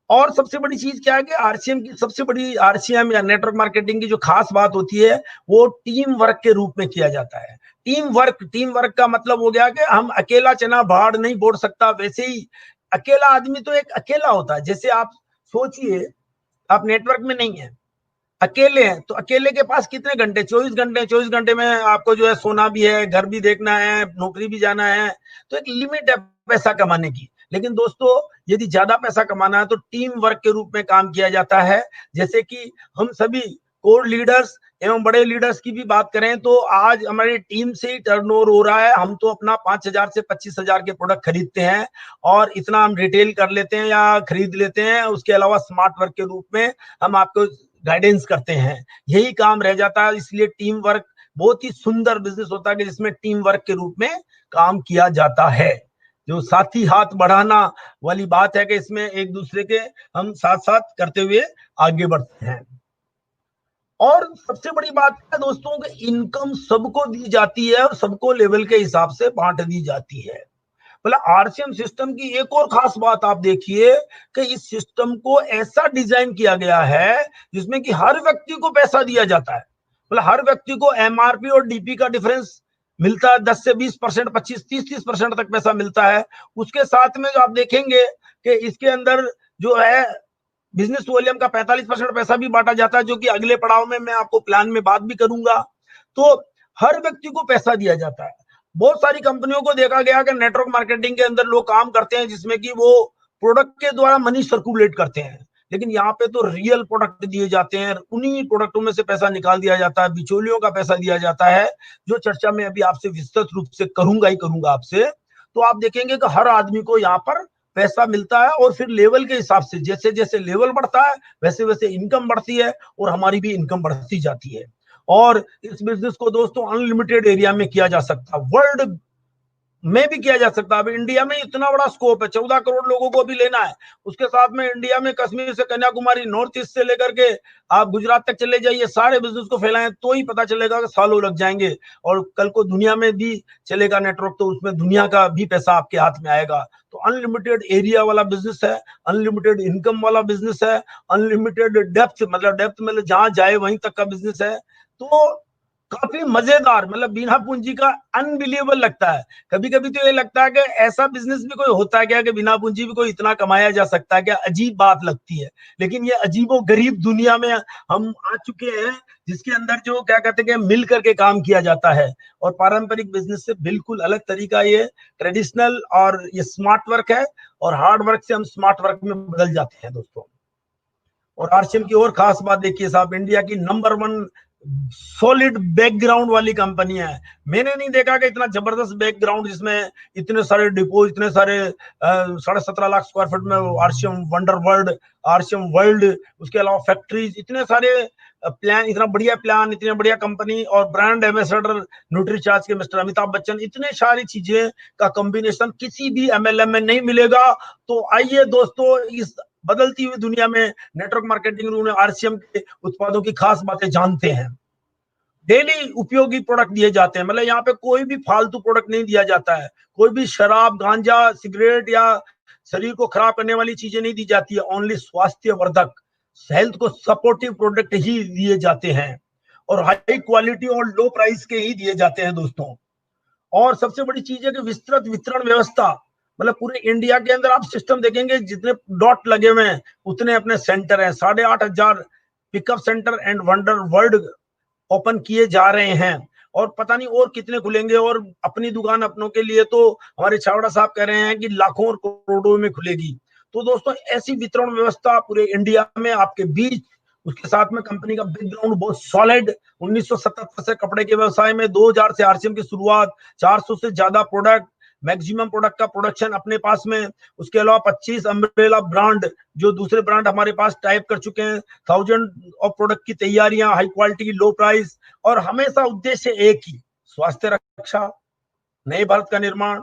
और सबसे बड़ी चीज क्या है कि आरसीएम की सबसे बड़ी, आरसीएम या नेटवर्क मार्केटिंग की जो खास बात होती है वो टीम वर्क के रूप में किया जाता है। टीम वर्क का मतलब हो गया कि हम अकेला चना भाड़ नहीं बोड़ सकता। वैसे ही अकेला आदमी तो एक अकेला होता है। जैसे आप सोचिए, आप नेटवर्क में नहीं है, अकेले हैं, तो अकेले के पास कितने घंटे, 24 घंटे। 24 घंटे में आपको जो है सोना भी है, घर भी देखना है, नौकरी भी जाना है। तो एक लिमिट है पैसा कमाने की। लेकिन दोस्तों यदि ज्यादा पैसा कमाना है तो टीम वर्क के रूप में काम किया जाता है। जैसे कि हम सभी कोर लीडर्स एवं बड़े लीडर्स की भी बात करें तो आज हमारी टीम से ही टर्नओवर हो रहा है। हम तो अपना 5,000 से 25,000 के प्रोडक्ट खरीदते हैं, और इतना हम रिटेल कर लेते हैं या खरीद लेते हैं। उसके अलावा स्मार्ट वर्क के रूप में हम आपको गाइडेंस करते हैं, यही काम रह जाता है। इसलिए टीम वर्क बहुत ही सुंदर बिजनेस होता है कि जिसमें टीम वर्क के रूप में काम किया जाता है। जो साथी हाथ बढ़ाना वाली बात है कि इसमें एक दूसरे के हम साथ साथ करते हुए आगे बढ़ते हैं। और सबसे बड़ी बात है दोस्तों कि इनकम सबको दी जाती है और सबको लेवल के हिसाब से बांट दी जाती है। मतलब आरसीएम सिस्टम की एक और खास बात आप देखिए कि इस सिस्टम को ऐसा डिजाइन किया गया है जिसमें कि हर व्यक्ति को पैसा दिया जाता है। मतलब हर व्यक्ति को एमआरपी और डीपी का डिफरेंस मिलता है, 10 से 20%, 25, 30, 30% तक पैसा मिलता है। उसके साथ में जो आप देखेंगे कि इसके अंदर जो है बिजनेस वॉल्यूम का 45% पैसा भी बांटा जाता है, जो कि अगले पड़ाव में मैं आपको प्लान में बात भी करूंगा। तो हर व्यक्ति को पैसा दिया जाता है। बहुत सारी कंपनियों को देखा गया कि नेटवर्क मार्केटिंग के अंदर लोग काम करते हैं जिसमें कि वो प्रोडक्ट के द्वारा मनी सर्कुलेट करते हैं, लेकिन यहाँ पे तो रियल प्रोडक्ट दिए जाते हैं, उन्हीं प्रोडक्टों में से पैसा निकाल दिया जाता है, बिचौलियों का पैसा दिया जाता है, जो चर्चा में अभी आपसे विस्तृत रूप से करूंगा ही करूंगा आपसे। तो आप देखेंगे कि हर आदमी को यहाँ पर पैसा मिलता है, और फिर लेवल के हिसाब से जैसे जैसे लेवल बढ़ता है वैसे वैसे इनकम बढ़ती है, और हमारी भी इनकम बढ़ती जाती है। और इस बिजनेस को दोस्तों अनलिमिटेड एरिया में किया जा सकता है, वर्ल्ड में भी किया जा सकता है। अभी इंडिया में इतना बड़ा स्कोप है, 14 करोड़ लोगों को भी लेना है। उसके साथ में इंडिया में कश्मीर से कन्याकुमारी, नॉर्थ ईस्ट से लेकर के आप गुजरात तक चले जाइए, सारे बिजनेस को फैलाएं तो ही पता चलेगा कि सालों लग जाएंगे। और कल को दुनिया में भी चलेगा नेटवर्क, तो उसमें दुनिया का भी पैसा आपके हाथ में आएगा। तो अनलिमिटेड एरिया वाला बिजनेस है, अनलिमिटेड इनकम वाला बिजनेस है, अनलिमिटेड डेप्थ मतलब जहां जाए वहीं तक का बिजनेस है। तो काफी मजेदार, मतलब बिना पूंजी का अनबिलीवेबल लगता है। कभी कभी तो ये लगता है कि ऐसा बिजनेस भी कोई होता है क्या कि बिना पूंजी भी कोई इतना कमाया जा सकता है क्या, अजीब बात लगती है। लेकिन ये अजीबो गरीब दुनिया में हम आ चुके हैं, जिसके अंदर जो क्या कहते हैं मिल करके काम किया जाता है। और पारंपरिक बिजनेस से बिल्कुल अलग तरीका ये ट्रेडिशनल, और ये स्मार्ट वर्क है, और हार्ड वर्क से हम स्मार्ट वर्क में बदल जाते हैं दोस्तों। और आरसीएम की और खास बात देखिए साहब, इंडिया की नंबर 1 सॉलिड बैकग्राउंड वाली कंपनी है। मैंने नहीं देखा कि इतना जबरदस्त बैकग्राउंड जिसमें इतने सारे डिपो, इतने सारे 17.5 लाख स्क्वायर फीट में RCM wonder world, RCM world, उसके अलावा फैक्ट्रीज, इतने सारे प्लान, इतना बढ़िया प्लान, इतनी बढ़िया कंपनी और ब्रांड एम्बेसडर न्यूट्रीचार्ज के मिस्टर अमिताभ बच्चन, इतने सारी चीजें का कॉम्बिनेशन किसी भी एमएलएम में नहीं मिलेगा। तो आइए दोस्तों, इस बदलती हुई दुनिया में नेटवर्क मार्केटिंग रूम में आरसीएम के उत्पादों की खास बातें जानते हैं। डेली उपयोगी प्रोडक्ट दिए जाते हैं, मतलब यहाँ पे कोई भी फालतू प्रोडक्ट नहीं दिया जाता है, कोई भी शराब, गांजा, सिगरेट या शरीर को खराब करने वाली चीजें नहीं दी जाती है। ओनली स्वास्थ्य वर्धक, हेल्थ को सपोर्टिव प्रोडक्ट ही दिए जाते हैं और हाई क्वालिटी और लो प्राइस के ही दिए जाते हैं दोस्तों। और सबसे बड़ी चीज है कि विस्तृत वितरण व्यवस्था, मतलब पूरे इंडिया के अंदर आप सिस्टम देखेंगे, जितने डॉट लगे हुए हैं उतने अपने सेंटर हैं। 8,500 pickup centre and wonder world open किए जा रहे हैं और पता नहीं और कितने खुलेंगे। और अपनी दुकान अपनों के लिए तो हमारे छावड़ा साहब कह रहे हैं कि लाखों और करोड़ों में खुलेगी। तो दोस्तों, ऐसी वितरण व्यवस्था पूरे इंडिया में आपके बीच, उसके साथ में कंपनी का बैकग्राउंड बहुत सॉलिड। 1977 से कपड़े के व्यवसाय में, 2000 से आरसीएम की शुरुआत, 400 से ज्यादा प्रोडक्ट, मैक्सिमम प्रोडक्ट का प्रोडक्शन अपने पास में। उसके अलावा 25 अम्ब्रेला ब्रांड, जो दूसरे ब्रांड हमारे पास टाइप कर चुके हैं। 1000 ऑफ प्रोडक्ट की तैयारियां, हाई क्वालिटी की, लो प्राइस, और हमेशा उद्देश्य एक ही, स्वास्थ्य रक्षा, नए भारत का निर्माण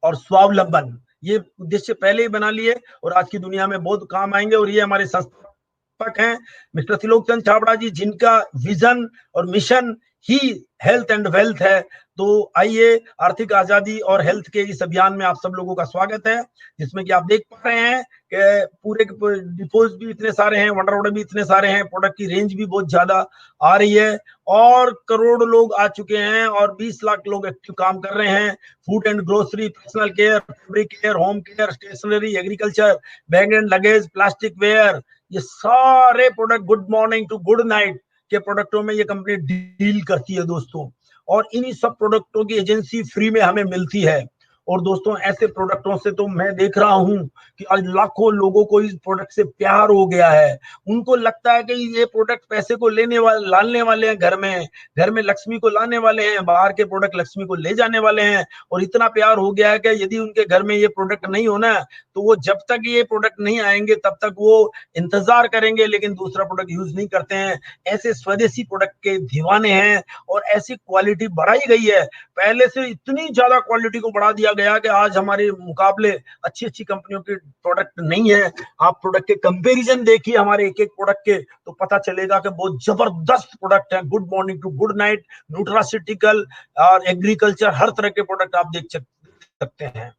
और स्वावलंबन। ये उद्देश्य पहले ही बना लिए और आज की दुनिया में बहुत काम आएंगे। और ये हमारे संस्थापक हैं मिस्टर त्रिलोक चंद छाबड़ा जी, जिनका विजन और mission he health and wealth है। तो आइए, आर्थिक आजादी और हेल्थ के इस अभियान में आप सब लोगों का स्वागत है, जिसमें कि आप देख पा रहे हैं कि पूरे के डिपोज भी इतने सारे हैं, वंडर ऑर्डर भी इतने सारे हैं, प्रोडक्ट की रेंज भी बहुत ज्यादा आ रही है और करोड़ लोग आ चुके हैं और 20 लाख लोग एक्टिव काम कर रहे हैं। Food and grocery, personal care, fabric care, home care, stationery, agriculture, bag and luggage, plastic ware, ये सारे product good morning to good night के प्रोडक्टों में ये कंपनी डील करती है दोस्तों। और इन्हीं सब प्रोडक्टों की एजेंसी फ्री में हमें मिलती है। और दोस्तों, ऐसे प्रोडक्टों से तो मैं देख रहा हूं कि आज लाखों लोगों को इस प्रोडक्ट से प्यार हो गया है। उनको लगता है कि ये प्रोडक्ट पैसे को लेने वाले, लाने वाले हैं, घर में लक्ष्मी को लाने वाले हैं, बाहर के प्रोडक्ट लक्ष्मी को ले जाने वाले हैं। और इतना प्यार हो गया है कि यदि उनके घर में ये प्रोडक्ट नहीं होना तो वो जब तक ये प्रोडक्ट नहीं आएंगे तब तक वो इंतजार करेंगे, लेकिन दूसरा प्रोडक्ट यूज नहीं करते हैं। ऐसे स्वदेशी प्रोडक्ट के दीवाने हैं और ऐसी क्वालिटी बढ़ाई गई है, पहले से इतनी ज्यादा क्वालिटी को बढ़ा दिया गया कि आज हमारे मुकाबले अच्छी अच्छी कंपनियों के प्रोडक्ट नहीं है। आप प्रोडक्ट के कंपैरिजन देखिए हमारे एक एक प्रोडक्ट के, तो पता चलेगा कि बहुत जबरदस्त प्रोडक्ट है। Good morning to good night, nutraceutical और एग्रीकल्चर, हर तरह के प्रोडक्ट आप देख सकते हैं।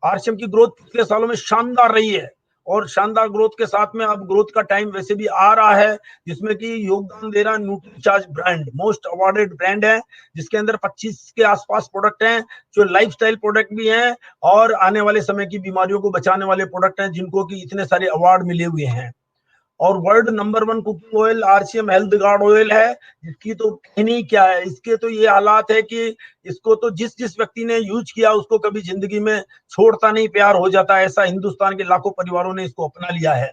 आरसीएम की ग्रोथ पिछले सालों में शानदार रही है और शानदार ग्रोथ के साथ में अब ग्रोथ का टाइम वैसे भी आ रहा है, जिसमें कि योगदान दे रहा है Nutricharge brand, most awarded brand है, जिसके अंदर 25 के आसपास प्रोडक्ट हैं जो लाइफस्टाइल प्रोडक्ट भी हैं और आने वाले समय की बीमारियों को बचाने वाले प्रोडक्ट हैं, जिनको कि इतने सारे अवार्ड मिले हुए हैं। और world number 1 cooking oil RCM health guard oil है, जिसकी तो कहनी क्या है। इसके तो ये हालात है कि इसको तो जिस जिस व्यक्ति ने यूज किया उसको कभी जिंदगी में छोड़ता नहीं, प्यार हो जाता है। ऐसा हिंदुस्तान के लाखों परिवारों ने इसको अपना लिया है।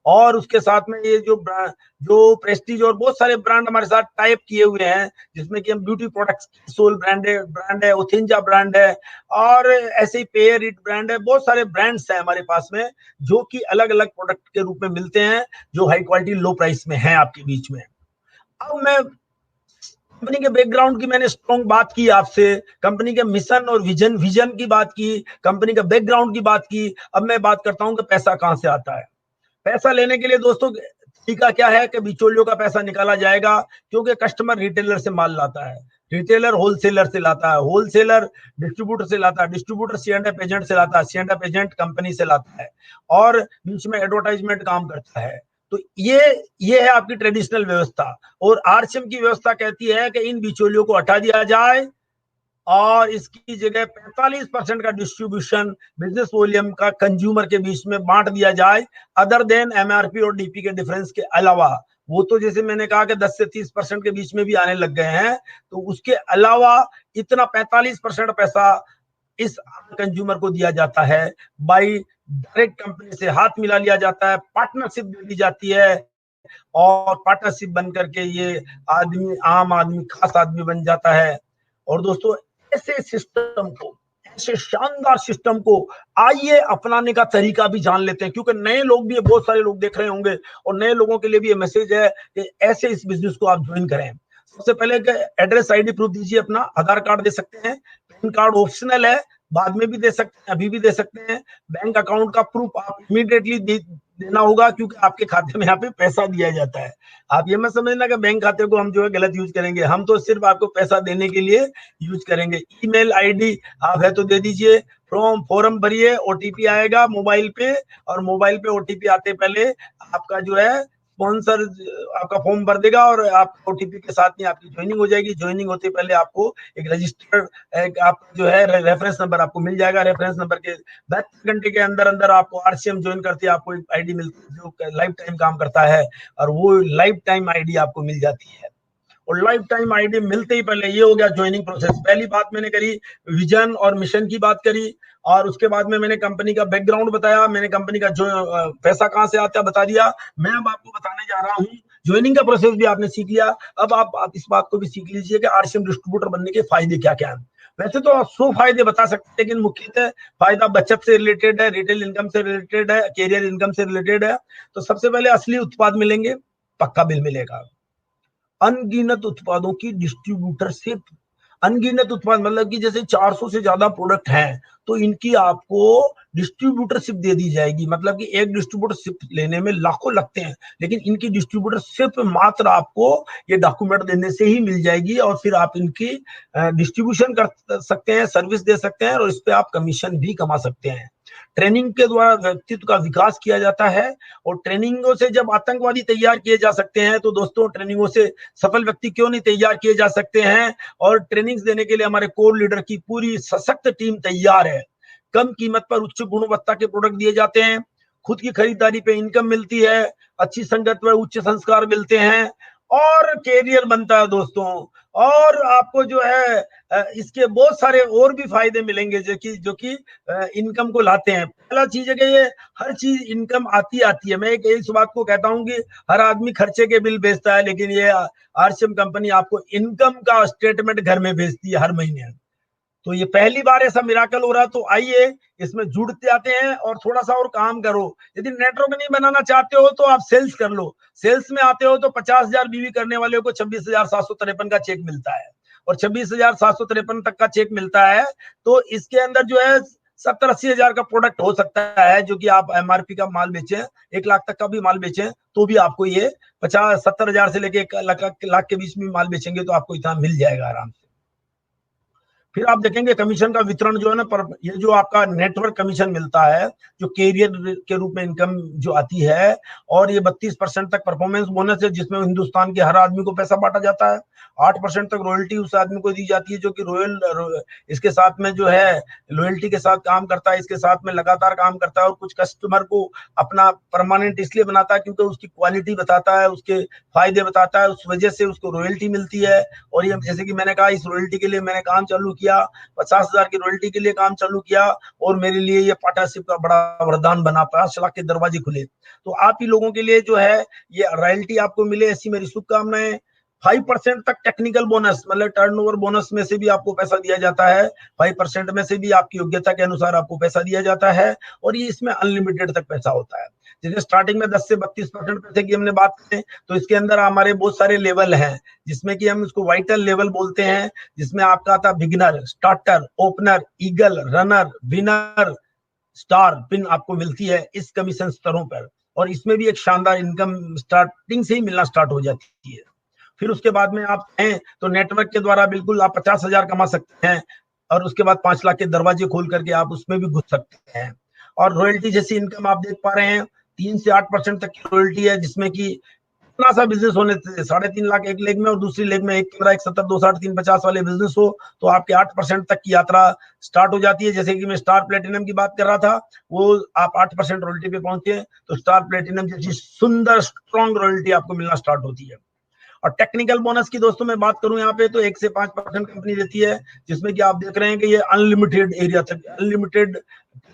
और उसके साथ में ये जो प्रेस्टीज और बहुत सारे ब्रांड हमारे साथ टाइप किए हुए हैं, जिसमें कि हम ब्यूटी प्रोडक्ट्स, सोल ब्रांड है, ओथिंजा ब्रांड है और ऐसे ही पेयर इट ब्रांड है। बहुत सारे ब्रांड्स हैं हमारे पास में जो कि अलग अलग प्रोडक्ट के रूप में मिलते हैं, जो हाई क्वालिटी लो प्राइस में है आपके बीच में। अब मैं कंपनी के बैकग्राउंड की मैंने स्ट्रॉन्ग बात की आपसे, कंपनी के मिशन और विजन की बात की, कंपनी का बैकग्राउंड की बात की। अब मैं बात करता हूं कि पैसा कहां से आता है। पैसा लेने के लिए दोस्तों तरीका क्या है कि बिचौलियों का पैसा निकाला जाएगा, क्योंकि कस्टमर रिटेलर से माल लाता है, रिटेलर होलसेलर से लाता है, होलसेलर डिस्ट्रीब्यूटर से लाता है, डिस्ट्रीब्यूटर C&F एजेंट से लाता है, C&F एजेंट कंपनी से लाता है और बीच में एडवर्टाइजमेंट काम करता है। तो ये है आपकी ट्रेडिशनल व्यवस्था। और आरसीएम की व्यवस्था कहती है कि इन बिचौलियों को हटा दिया जाए और इसकी जगह 45% का डिस्ट्रीब्यूशन बिजनेस वॉल्यूम का कंज्यूमर के बीच में बांट दिया जाए, अदर देन एमआरपी और डीपी के डिफरेंस के अलावा। वो तो जैसे मैंने कहा कि 10 से 30% के बीच में भी आने लग गए हैं, तो उसके अलावा इतना 45% पैसा इस कंज्यूमर को दिया जाता है। बाई डायरेक्ट कंपनी से हाथ मिला लिया जाता है, पार्टनरशिप दे दी जाती है और पार्टनरशिप बन करके ये आदमी, आम आदमी, खास आदमी बन जाता है। और दोस्तों, ऐसे सिस्टम को, ऐसे शानदार सिस्टम को आइए अपनाने का तरीका भी जान लेते हैं, क्योंकि नए लोग भी, बहुत सारे लोग देख रहे होंगे और नए लोगों के लिए भी ये मैसेज है कि ऐसे इस बिजनेस को आप ज्वाइन करें। सबसे पहले एड्रेस आईडी प्रूफ दीजिए अपना, आधार कार्ड दे सकते हैं, पैन कार्ड ऑप्शनल है, बाद में भी दे सकते हैं, अभी भी दे सकते हैं। बैंक अकाउंट का प्रूफ आप इमीडिएटली देना होगा, क्योंकि आपके खाते में यहाँ पे पैसा दिया जाता है। आप ये मत समझना कि बैंक खाते को हम जो है गलत यूज करेंगे, हम तो सिर्फ आपको पैसा देने के लिए यूज करेंगे। ईमेल आईडी आप है तो दे दीजिए, फॉर्म भरिए, ओटीपी आएगा मोबाइल पे, और मोबाइल पे ओटीपी आते पहले आपका जो है स्पॉन्सर आपका फॉर्म भर देगा और आप ओटीपी के साथ में आपकी ज्वाइनिंग हो जाएगी। ज्वाइनिंग होते पहले आपको एक रजिस्टर्ड आप जो है रेफरेंस नंबर आपको मिल जाएगा। रेफरेंस नंबर के 72 घंटे के अंदर अंदर आपको आरसीएम ज्वाइन करती है, आपको एक आईडी मिलती है जो लाइफ टाइम काम करता है, और वो लाइफ टाइम आईडी आपको मिल जाती है। और लाइफ टाइम आईडी मिलते ही पहले ये हो गया ज्वाइनिंग प्रोसेस। पहली बात मैंने करी, विजन और मिशन की बात करी, और उसके बाद में मैंने कंपनी का बैकग्राउंड बताया, मैंने कंपनी का जो पैसा कहां से आता है बता दिया। मैं अब आपको बताने जा रहा हूँ, ज्वाइनिंग का प्रोसेस भी आपने सीख लिया, अब आप इस बात को भी सीख लीजिए कि आरसीएम डिस्ट्रीब्यूटर बनने के फायदे क्या क्या हैं। वैसे तो आप 100 फायदे बता सकते हैं, लेकिन मुख्यतः फायदा बचत से रिलेटेड है, रिटेल इनकम से रिलेटेड है, कैरियर इनकम से रिलेटेड है। तो सबसे पहले असली उत्पाद मिलेंगे, पक्का बिल मिलेगा, अनगिनत उत्पादों की डिस्ट्रीब्यूटरशिप। अनगिनत उत्पाद मतलब कि जैसे 400 से ज्यादा प्रोडक्ट हैं, तो इनकी आपको डिस्ट्रीब्यूटरशिप दे दी जाएगी। मतलब कि एक डिस्ट्रीब्यूटरशिप लेने में लाखों लगते हैं, लेकिन इनकी डिस्ट्रीब्यूटरशिप मात्र आपको ये डॉक्यूमेंट देने से ही मिल जाएगी, और फिर आप इनकी डिस्ट्रीब्यूशन कर सकते हैं, सर्विस दे सकते हैं, और इस पे आप कमीशन भी कमा सकते हैं। ट्रेनिंग के द्वारा व्यक्तित्व का विकास किया जाता है, और ट्रेनिंगों से जब आतंकवादी तैयार किए जा सकते हैं, तो दोस्तों ट्रेनिंगों से सफल व्यक्ति क्यों नहीं तैयार किए जा सकते हैं। और ट्रेनिंग्स देने के लिए हमारे कोर लीडर की पूरी सशक्त टीम तैयार है। कम कीमत पर उच्च गुणवत्ता के प्रोडक्ट दिए जाते हैं, खुद की खरीदारी पे इनकम मिलती है, अच्छी संगत में उच्च संस्कार मिलते हैं, और कैरियर बनता है दोस्तों। और आपको जो है इसके बहुत सारे और भी फायदे मिलेंगे जो कि इनकम को लाते हैं। पहला चीज है कि ये हर चीज इनकम आती है। मैं एक इस बात को कहता हूं कि हर आदमी खर्चे के बिल भेजता है, लेकिन ये आरसीएम कंपनी आपको इनकम का स्टेटमेंट घर में भेजती है हर महीने। तो ये पहली बार ऐसा मिराकल हो रहा है, तो आइए इसमें जुड़ते आते हैं और थोड़ा सा और काम करो। यदि नेटवर्क नहीं बनाना चाहते हो तो आप सेल्स कर लो। सेल्स में आते हो तो 50,000 बीवी करने वाले को 26,753 का चेक मिलता है, और 26,753 तक का चेक मिलता है। तो इसके अंदर जो है 70-80 हजार का प्रोडक्ट हो सकता है, जो कि आप एमआरपी का माल बेचें, 1 लाख तक का भी माल बेचें, तो भी आपको ये 50-70 हजार से लेके 1 लाख के बीच में माल बेचेंगे तो आपको इतना मिल जाएगा आराम से। फिर आप देखेंगे कमीशन का वितरण जो है ना, पर ये जो आपका नेटवर्क कमीशन मिलता है, जो कैरियर के रूप में इनकम जो आती है, और ये 32% तक परफॉर्मेंस बोनस है, जिसमें हिंदुस्तान के हर आदमी को पैसा बांटा जाता है। 8% तक रॉयल्टी उस आदमी को दी जाती है जो कि इसके साथ में जो है लॉयल्टी के साथ काम करता है, इसके साथ में लगातार काम करता है, और कुछ कस्टमर को अपना परमानेंट इसलिए बनाता है क्योंकि उसकी क्वालिटी बताता है, उसके फायदे बताता है, उस वजह से उसको रॉयल्टी मिलती है। और ये जैसे कि मैंने कहा, इस रॉयल्टी के लिए मैंने काम चालू किया, 50,000 की रॉयल्टी के लिए काम चालू किया, और मेरे लिए ये पार्टनरशिप का बड़ा वरदान बना, 5 लाख के दरवाजे खुले। तो आप ही लोगों के लिए जो है ये रॉयल्टी आपको मिले, ऐसी मेरी शुभकामनाएं। 5% तक टेक्निकल बोनस, मतलब टर्नओवर बोनस में से भी आपको पैसा दिया जाता है। 5% में से भी आपकी योग्यता के अनुसार आपको पैसा दिया जाता है, और ये इसमें अनलिमिटेड तक पैसा होता है। जैसे स्टार्टिंग में 10 से 32% पैसे की हमने बात करें, तो इसके अंदर हमारे बहुत सारे लेवल हैं, जिसमें कि हम इसको वाइटल लेवल बोलते हैं, जिसमें आपका आता beginner, starter, opener, eagle, runner, winner, star, pin आपको मिलती है इस कमीशन स्तरों पर। और इसमें भी एक शानदार इनकम स्टार्टिंग से ही मिलना स्टार्ट हो जाती है। फिर उसके बाद में आप हैं तो नेटवर्क के द्वारा बिल्कुल आप 50,000 कमा सकते हैं, और उसके बाद 5 लाख के दरवाजे खोल करके आप उसमें भी घुस सकते हैं। और रॉयल्टी जैसी इनकम आप देख पा रहे हैं, 3 से 8% तक की रॉयल्टी है, जिसमें कि इतना सा बिजनेस होने से 3.5 लाख एक लेग में, और दूसरी लेग में 1.15, 1.70, 2.60, 3.50 वाले बिजनेस हो तो आपके 8% तक की यात्रा स्टार्ट हो जाती है। जैसे कि मैं स्टार प्लेटिनम की बात कर रहा था, वो आप 8% रॉयल्टी पे पहुंचे तो स्टार प्लेटिनम जैसी सुंदर स्ट्रॉन्ग रॉयल्टी आपको मिलना स्टार्ट होती है। और टेक्निकल बोनस की दोस्तों मैं बात करूं यहाँ पे, तो 1 से 5% कंपनी देती है, जिसमें कि आप देख रहे हैं कि ये अनलिमिटेड एरिया तक, अनलिमिटेड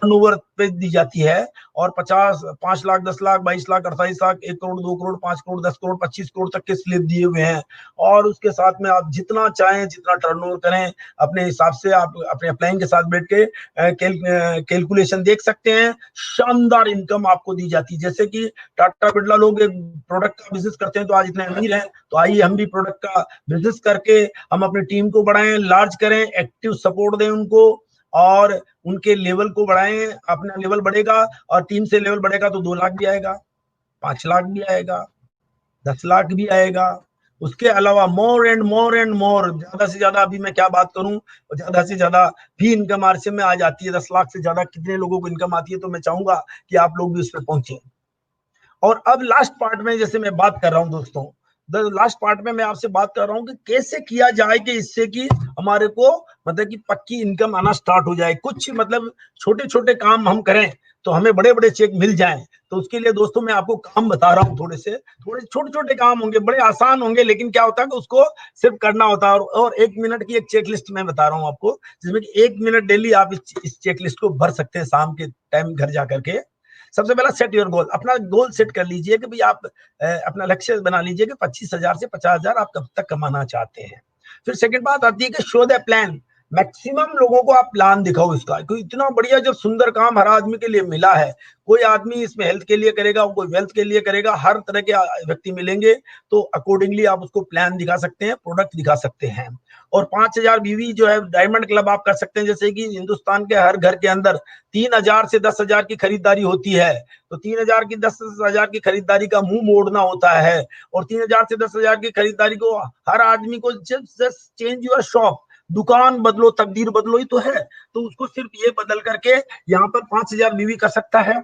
टर्नओवर पे दी जाती है, और 50, 5 लाख, 10 लाख, 22 लाख, 28 लाख, 1 करोड़, 2 करोड़, 5 करोड़, 10 करोड़, 25 करोड़ तक के स्लिप दिए हुए हैं। और उसके साथ में आप जितना चाहें, जितना टर्नओवर करें, अपने हिसाब से आप अपने अपलाइन के साथ बैठ के कैलकुलेशन देख सकते हैं। शानदार इनकम आपको दी जाती है। जैसे कि टाटा बिरला लोग एक प्रोडक्ट का बिजनेस करते हैं तो आज इतने अमीर हैं, तो आइए हम भी प्रोडक्ट का बिजनेस करके हम अपनी टीम को बढ़ाएं, लार्ज करें, एक्टिव सपोर्ट दें उनको, और उनके लेवल को बढ़ाएं। अपना लेवल बढ़ेगा और टीम से लेवल बढ़ेगा तो 2 लाख भी आएगा, 5 लाख भी आएगा, 10 लाख भी आएगा। उसके अलावा more and more and more, ज्यादा से ज्यादा, अभी मैं क्या बात करूं, ज्यादा से ज्यादा भी इनकम आरसीएम में आ जाती है। 10 लाख से ज्यादा कितने लोगों को इनकम आती है, तो मैं चाहूंगा कि आप लोग भी उस पर पहुंचे। और अब लास्ट पार्ट में जैसे मैं बात कर रहा हूं दोस्तों, लास्ट पार्ट में मैं आपसे बात कर रहा हूं कि कैसे किया जाए कि इससे कि हमारे को मतलब कि पक्की इनकम आना स्टार्ट हो जाए। कुछ मतलब छोटे छोटे काम हम करें तो हमें बड़े बड़े चेक मिल जाएं। तो उसके लिए दोस्तों मैं आपको काम बता रहा हूं, थोड़े छोटे छोटे काम होंगे, बड़े आसान होंगे, लेकिन क्या होता है कि उसको सिर्फ करना होता है। और 1 मिनट की एक चेक लिस्ट मैं बता रहा हूं आपको, जिसमें कि 1 मिनट डेली आप इस चेक लिस्ट को भर सकते हैं शाम के टाइम घर जाकर के। सबसे पहला सेट योर गोल, अपना गोल सेट कर लीजिए कि भाई आप अपना लक्ष्य बना लीजिए कि 25,000 से 50,000 आप कब तक कमाना चाहते हैं। फिर सेकंड बात आती है कि शो द प्लान, मैक्सिमम लोगों को आप प्लान दिखाओ इसका, क्योंकि इतना बढ़िया जब सुंदर काम हर आदमी के लिए मिला है, कोई आदमी इसमें हेल्थ के लिए करेगा, कोई वेल्थ के लिए करेगा, हर तरह के व्यक्ति मिलेंगे, तो अकॉर्डिंगली आप उसको प्लान दिखा सकते हैं, प्रोडक्ट दिखा सकते हैं। और 5,000 बीवी जो है डायमंड क्लब आप कर सकते हैं। जैसे कि हिंदुस्तान के हर घर के अंदर 3,000 से 10,000 की खरीदारी होती है, तो 3,000 की 10,000 की खरीदारी का मुंह मोड़ना होता है। और 3,000 से 10,000 की खरीदारी को हर आदमी को जस्ट चेंज योर शॉप, दुकान बदलो, तकदीर बदलो ही तो है। तो उसको सिर्फ ये बदल करके यहाँ पर 5,000 बीवी कर सकता है।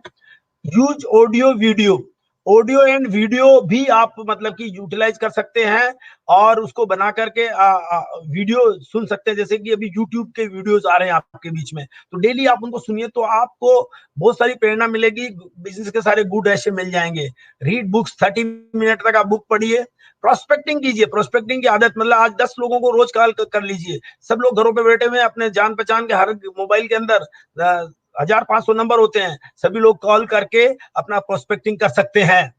Use audio video, audio and video भी आप मतलब कि यूटिलाइज कर सकते हैं, और उसको बना करके वीडियो सुन सकते हैं। जैसे कि अभी यूट्यूब के वीडियोस आ रहे हैं आपके बीच में, तो डेली आप उनको सुनिए, तो आपको बहुत सारी प्रेरणा मिलेगी, बिजनेस के सारे गुड ऐसे मिल जाएंगे। रीड बुक्स, 30 मिनट तक आप बुक पढ़िए। प्रोस्पेक्टिंग कीजिए, प्रोस्पेक्टिंग की आदत, मतलब आज 10 लोगों को रोज कॉल कर लीजिए। सब लोग घरों पे बैठे हुए, अपने जान पहचान के हर मोबाइल के अंदर 1,500 नंबर होते हैं, सभी लोग कॉल करके अपना प्रोस्पेक्टिंग कर सकते हैं।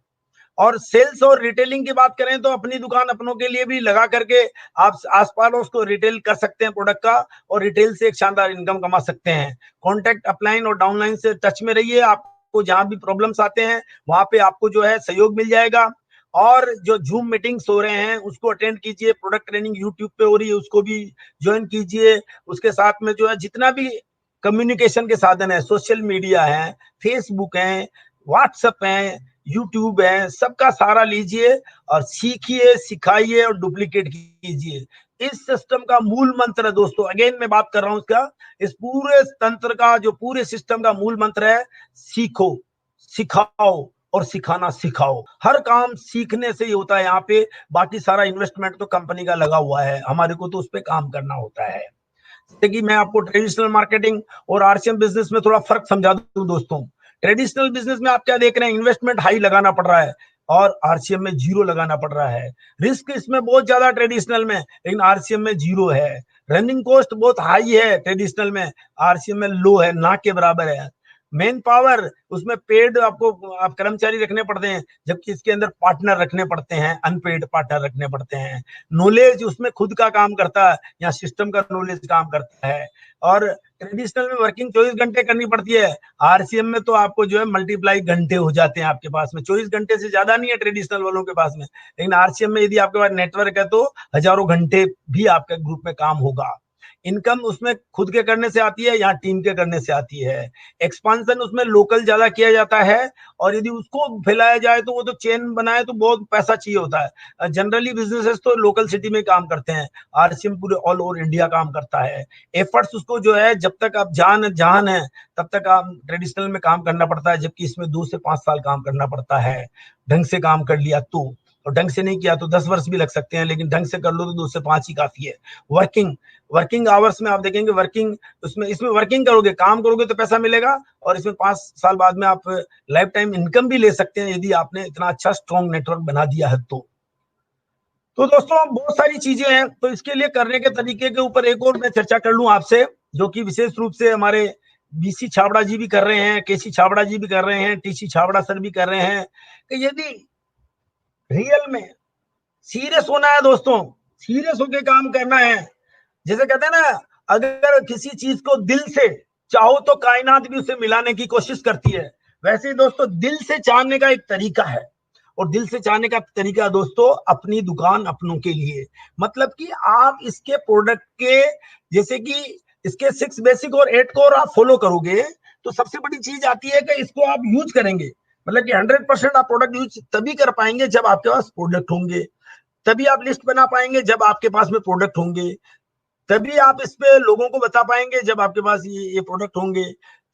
और सेल्स और रिटेलिंग की बात करें तो अपनी दुकान अपनों के लिए भी लगा करके आप आस पड़ोस को रिटेल कर सकते हैं प्रोडक्ट का, और रिटेल से एक शानदार इनकम कमा सकते हैं। कॉन्टैक्ट अपलाइन और डाउनलाइन से टच में रहिए, आपको जहां भी प्रॉब्लम्स आते हैं वहां पे आपको जो है सहयोग मिल जाएगा। और जो जूम मीटिंग्स हो रहे हैं उसको अटेंड कीजिए, प्रोडक्ट ट्रेनिंग यूट्यूब पे हो रही है उसको भी ज्वाइन कीजिए। उसके साथ में जो है जितना भी कम्युनिकेशन के साधन है, सोशल मीडिया है, फेसबुक है, व्हाट्सएप है, यूट्यूब है, सबका सहारा लीजिए और सीखिए, सिखाइए और डुप्लीकेट कीजिए। इस सिस्टम का मूल मंत्र है दोस्तों, अगेन मैं बात कर रहा हूं इसका, इस पूरे तंत्र का जो पूरे सिस्टम का मूल मंत्र है, सीखो, सिखाओ और सिखाना सिखाओ। हर काम सीखने से ही होता है यहाँ पे, बाकी सारा इन्वेस्टमेंट तो कंपनी का लगा हुआ है, हमारे को तो उस पर काम करना होता है। जैसे कि मैं आपको ट्रेडिशनल मार्केटिंग और आरसीएम बिजनेस में थोड़ा फर्क समझा दूं दोस्तों। ट्रेडिशनल बिजनेस में आप क्या देख रहे हैं, इन्वेस्टमेंट हाई लगाना पड़ रहा है, और आरसीएम में जीरो लगाना पड़ रहा है। रिस्क इसमें बहुत ज्यादा ट्रेडिशनल में, लेकिन आरसीएम में जीरो है। रनिंग कॉस्ट बहुत हाई है ट्रेडिशनल में, आरसीएम में लो है, ना के बराबर है। मेन पावर उसमें पेड आपको आप कर्मचारी रखने पड़ते हैं, जबकि इसके अंदर पार्टनर रखने पड़ते हैं, अनपेड पार्टनर रखने पड़ते हैं। नॉलेज उसमें खुद का काम करता है, या सिस्टम का नॉलेज काम करता है। और ट्रेडिशनल में वर्किंग 24 घंटे करनी पड़ती है, आरसीएम में तो आपको जो है मल्टीप्लाई घंटे हो जाते हैं आपके पास में, 24 घंटे से ज्यादा नहीं है ट्रेडिशनल वालों के पास में। लेकिन आरसीएम में यदि आपके पास नेटवर्क है तो हजारों घंटे भी आपके ग्रुप में काम होगा। इनकम उसमें खुद के करने से आती है, यहाँ टीम के करने से आती है। एक्सपांशन उसमें लोकल ज्यादा किया जाता है, और यदि उसको फैलाया जाए तो वो तो चेन बनाए तो बहुत पैसा चाहिए होता है। जनरली बिजनेसेस तो लोकल सिटी में काम करते हैं, आरसीएम पूरे ऑल ओवर इंडिया काम करता है। एफर्ट्स उसको जो है जब तक आप जान है तब तक आप ट्रेडिशनल में काम करना पड़ता है, जबकि इसमें 2 से 5 साल काम करना पड़ता है। ढंग से काम कर लिया तो, और ढंग से नहीं किया तो 10 वर्ष भी लग सकते हैं, लेकिन ढंग से कर लो तो 2 से 5 ही काफी है। वर्किंग आवर्स में आप देखेंगे, वर्किंग इसमें वर्किंग करोगे, काम करोगे तो पैसा मिलेगा, और इसमें 5 साल बाद में आप लाइफ टाइम इनकम भी ले सकते हैं, यदि आपने इतना अच्छा स्ट्रॉन्ग नेटवर्क बना दिया है तो दोस्तों बहुत सारी चीजें हैं, तो इसके लिए करने के तरीके के ऊपर एक और मैं चर्चा कर लूं आपसे, जो कि विशेष रूप से हमारे बीसी छाबड़ा जी भी कर रहे हैं, केसी छाबड़ा जी भी कर रहे हैं, टीसी छाबड़ा सर भी कर रहे हैं कि यदि रियल में सीरियस होना है दोस्तों, सीरियस होके काम करना है, जैसे कहते हैं ना, अगर किसी चीज को दिल से चाहो तो कायनात भी उसे मिलाने की कोशिश करती है। वैसे ही दोस्तों दिल से चाहने का एक तरीका है, और दिल से चाहने का तरीका दोस्तों अपनी दुकान अपनों के लिए, मतलब कि आप इसके प्रोडक्ट के, जैसे कि इसके 6 बेसिक और 8 कोर आप फॉलो करोगे तो सबसे बड़ी चीज आती है कि इसको आप यूज करेंगे, मतलब कि 100% आप प्रोडक्ट यूज तभी कर पाएंगे जब आपके पास प्रोडक्ट होंगे, तभी आप लिस्ट बना पाएंगे जब आपके पास में प्रोडक्ट होंगे, तभी आप इस पे लोगों को बता पाएंगे जब आपके पास ये प्रोडक्ट होंगे,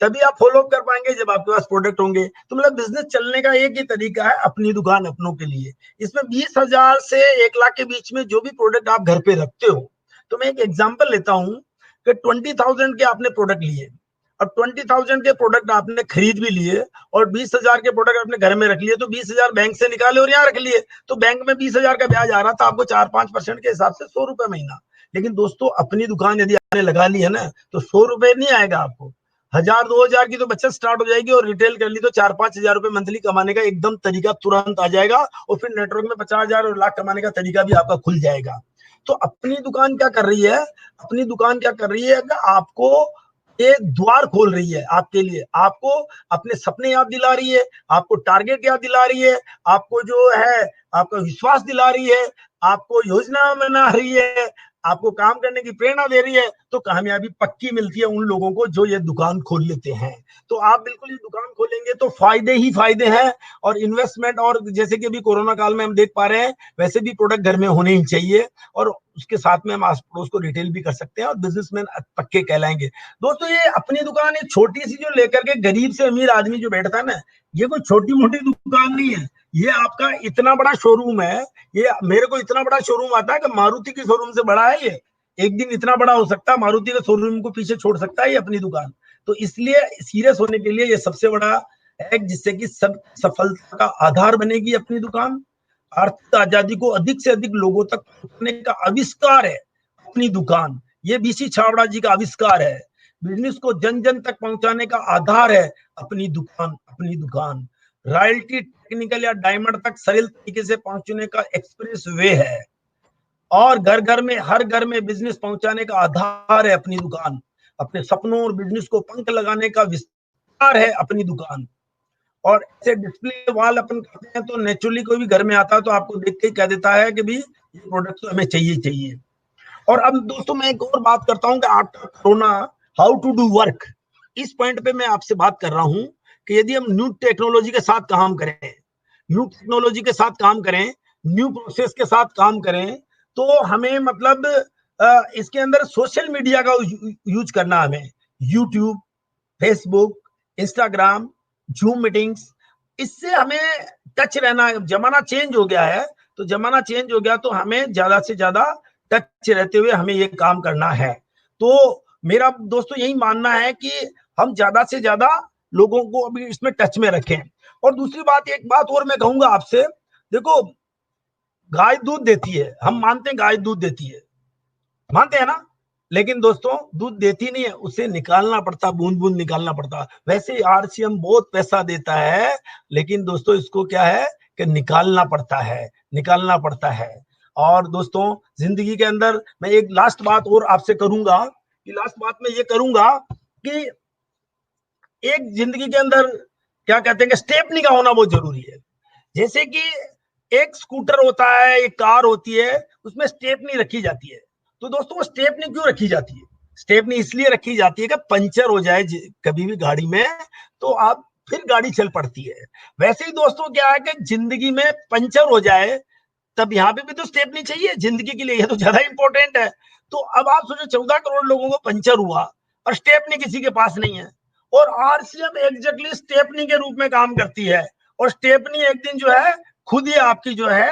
तभी आप फॉलो कर पाएंगे जब आपके पास प्रोडक्ट होंगे। तो मतलब बिजनेस चलने का एक ही तरीका है, अपनी दुकान अपनों के लिए। इसमें 20,000 से 1 लाख के बीच में जो भी प्रोडक्ट आप घर पे रखते हो, तो मैं एक एग्जाम्पल लेता हूँ कि 20,000 के आपने प्रोडक्ट लिए, और 20,000 के प्रोडक्ट आपने खरीद भी लिए, और 20,000 के प्रोडक्ट अपने घर में रख लिए, तो 20,000 बैंक से निकाले और यहाँ रख लिए, तो बैंक में 20,000 का ब्याज आ रहा था आपको 4-5% के हिसाब से 100 रुपए महीना। लेकिन दोस्तों अपनी दुकान यदि आपने लगा ली है ना, तो 100 रुपए नहीं आएगा आपको, 1,000-2,000 की तो बचत स्टार्ट हो जाएगी, और रिटेल कर ली तो 4-5 हजार रुपए मंथली कमाने का एकदम तरीका तुरंत आ जाएगा, और फिर नेटवर्क में 50,000 और लाख कमाने का तरीका भी आपका खुल जाएगा। तो अपनी दुकान क्या कर रही है, अपनी दुकान क्या कर रही है, आपको ये द्वार खोल रही है आपके लिए, आपको अपने सपने याद दिला रही है, आपको टारगेट याद दिला रही है, आपको जो है आपका विश्वास दिला रही है, आपको योजना बना रही है, आपको काम करने की प्रेरणा दे रही है। तो कामयाबी पक्की मिलती है उन लोगों को जो ये दुकान खोल लेते हैं। तो आप बिल्कुल ये दुकान खोलेंगे तो फायदे ही फायदे हैं, और इन्वेस्टमेंट, और जैसे कि अभी कोरोना काल में हम देख पा रहे हैं, वैसे भी प्रोडक्ट घर में होने ही चाहिए, और उसके साथ में हम आस पड़ोस को रिटेल भी कर सकते हैं, और बिजनेसमैन पक्के कहलाएंगे। दोस्तों ये अपनी दुकान एक छोटी सी जो लेकर के गरीब से अमीर आदमी जो बैठता है ना, ये कोई छोटी मोटी दुकान नहीं है, ये आपका इतना बड़ा शोरूम है। ये मेरे को इतना बड़ा शोरूम आता है कि मारुति के शोरूम से बड़ा है ये, एक दिन इतना बड़ा हो सकता है, मारुति के शोरूम को पीछे छोड़ सकता है ये अपनी दुकान। तो इसलिए सीरियस होने के लिए ये सबसे बड़ा है, जिससे कि सब सफलता का आधार बनेगी अपनी दुकान। आर्थिक आजादी को अधिक से अधिक लोगों तक पहुंचाने का आविष्कार है अपनी दुकान, ये बीसी छाबड़ा जी का आविष्कार है। बिजनेस को जन जन तक पहुंचाने का आधार है अपनी दुकान, अपनी दुकान। रॉयल्टी, टेक्निकल या डायमंड तक सरल तरीके से पहुंचने का एक्सप्रेस वे है, और घर घर में, हर घर में बिजनेस पहुंचाने का आधार है अपनी दुकान। अपने सपनों और बिजनेस को पंख लगाने का विस्तार है अपनी दुकान। और ऐसे डिस्प्ले वाल अपन करते हैं तो नेचुरली कोई भी घर में आता है तो आपको देख के कह देता है कि भाई ये प्रोडक्ट तो हमें चाहिए चाहिए। और अब दोस्तों मैं एक और बात करता हूँ कि after corona how to do work, इस पॉइंट पे मैं आपसे बात कर रहा हूँ कि यदि हम न्यू टेक्नोलॉजी के साथ काम करें, न्यू टेक्नोलॉजी के साथ काम करें, न्यू प्रोसेस के साथ काम करें, तो हमें मतलब इसके अंदर सोशल मीडिया का यूज करना, हमें YouTube, Facebook, Instagram, zoom meetings, इससे हमें टच रहना। जमाना चेंज हो गया है, तो जमाना चेंज हो गया तो हमें ज्यादा से ज्यादा टच रहते हुए हमें ये काम करना है। तो मेरा दोस्तों यही मानना है कि हम ज्यादा से ज्यादा लोगों को अभी इसमें टच में रखें। और दूसरी बात, एक बात और मैं कहूंगा आपसे, देखो गाय दूध देती है, हम मानते हैं गाय दूध देती है, मानते हैं ना, लेकिन दोस्तों दूध देती नहीं है, उसे निकालना पड़ता, बूंद बूंद निकालना पड़ता। वैसे आरसीएम बहुत पैसा देता है, लेकिन दोस्तों इसको क्या है कि निकालना पड़ता है, निकालना पड़ता है। और दोस्तों जिंदगी के अंदर मैं एक लास्ट बात और आपसे करूंगा, कि लास्ट बात मैं ये करूंगा कि एक जिंदगी के अंदर क्या कहते हैं कि स्टेपनी का होना बहुत जरूरी है। जैसे कि एक स्कूटर होता है, एक कार होती है, उसमें स्टेपनी रखी जाती है। तो दोस्तों वो स्टेपनी क्यों रखी जाती है? स्टेपनी इसलिए रखी जाती है कि पंचर हो जाए कभी भी गाड़ी में तो आप फिर गाड़ी चल पड़ती है। वैसे ही दोस्तों क्या है कि जिंदगी में पंचर हो जाए तब यहाँ पे भी तो स्टेपनी चाहिए जिंदगी के लिए, ये तो ज्यादा इंपॉर्टेंट है। तो अब आप सोचो 14 करोड़ लोगों को पंचर हुआ और स्टेपनी किसी के पास नहीं है, और आरसीएम एग्जैक्टली स्टेपनी के रूप में काम करती है, और स्टेपनी एक दिन जो है खुद ही आपकी जो है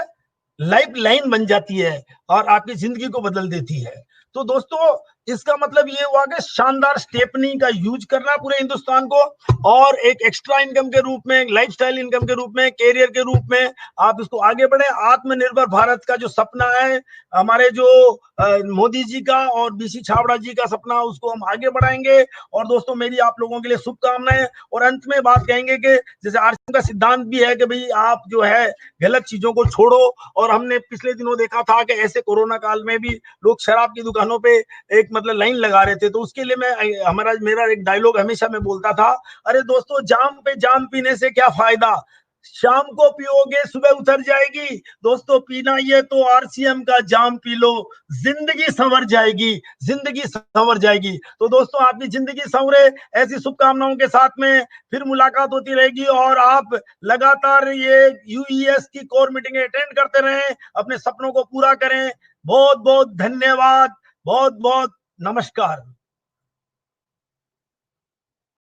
लाइफ लाइन बन जाती है और आपकी जिंदगी को बदल देती है। तो दोस्तों इसका मतलब ये हुआ कि शानदार स्टेपनी का यूज करना है पूरे हिंदुस्तान को, और एक एक्स्ट्रा इनकम के रूप में, एक लाइफस्टाइल इनकम के रूप में, कैरियर के रूप में आप इसको आगे बढ़े। आत्मनिर्भर भारत का जो सपना है हमारे जो मोदी जी का और बीसी छाबड़ा जी का सपना, उसको हम आगे बढ़ाएंगे। और दोस्तों मेरी आप लोगों के लिए शुभकामनाएं। और अंत में बात कहेंगे कि जैसे आरसीएम का सिद्धांत भी है कि भाई आप जो है गलत चीजों को छोड़ो, और हमने पिछले दिनों देखा था कि ऐसे कोरोना काल में भी लोग शराब की दुकानों पे एक मतलब लाइन लगा रहे थे, तो उसके लिए मेरा एक डायलॉग हमेशा मैं बोलता था, अरे दोस्तों जाम पे जाम पीने से क्या फायदा, शाम को पियोगे सुबह उतर जाएगी। दोस्तों पीना ये तो आरसीएम का जाम पी लो, जिंदगी संवर जाएगी, जिंदगी संवर जाएगी। तो दोस्तों आपकी जिंदगी संवरे, ऐसी शुभकामनाओं के साथ में फिर मुलाकात होती रहेगी। और आप लगातार ये यूईएस की कोर मीटिंग अटेंड करते रहें, अपने सपनों को पूरा करें। बहुत बहुत धन्यवाद, बहुत बहुत नमस्कार।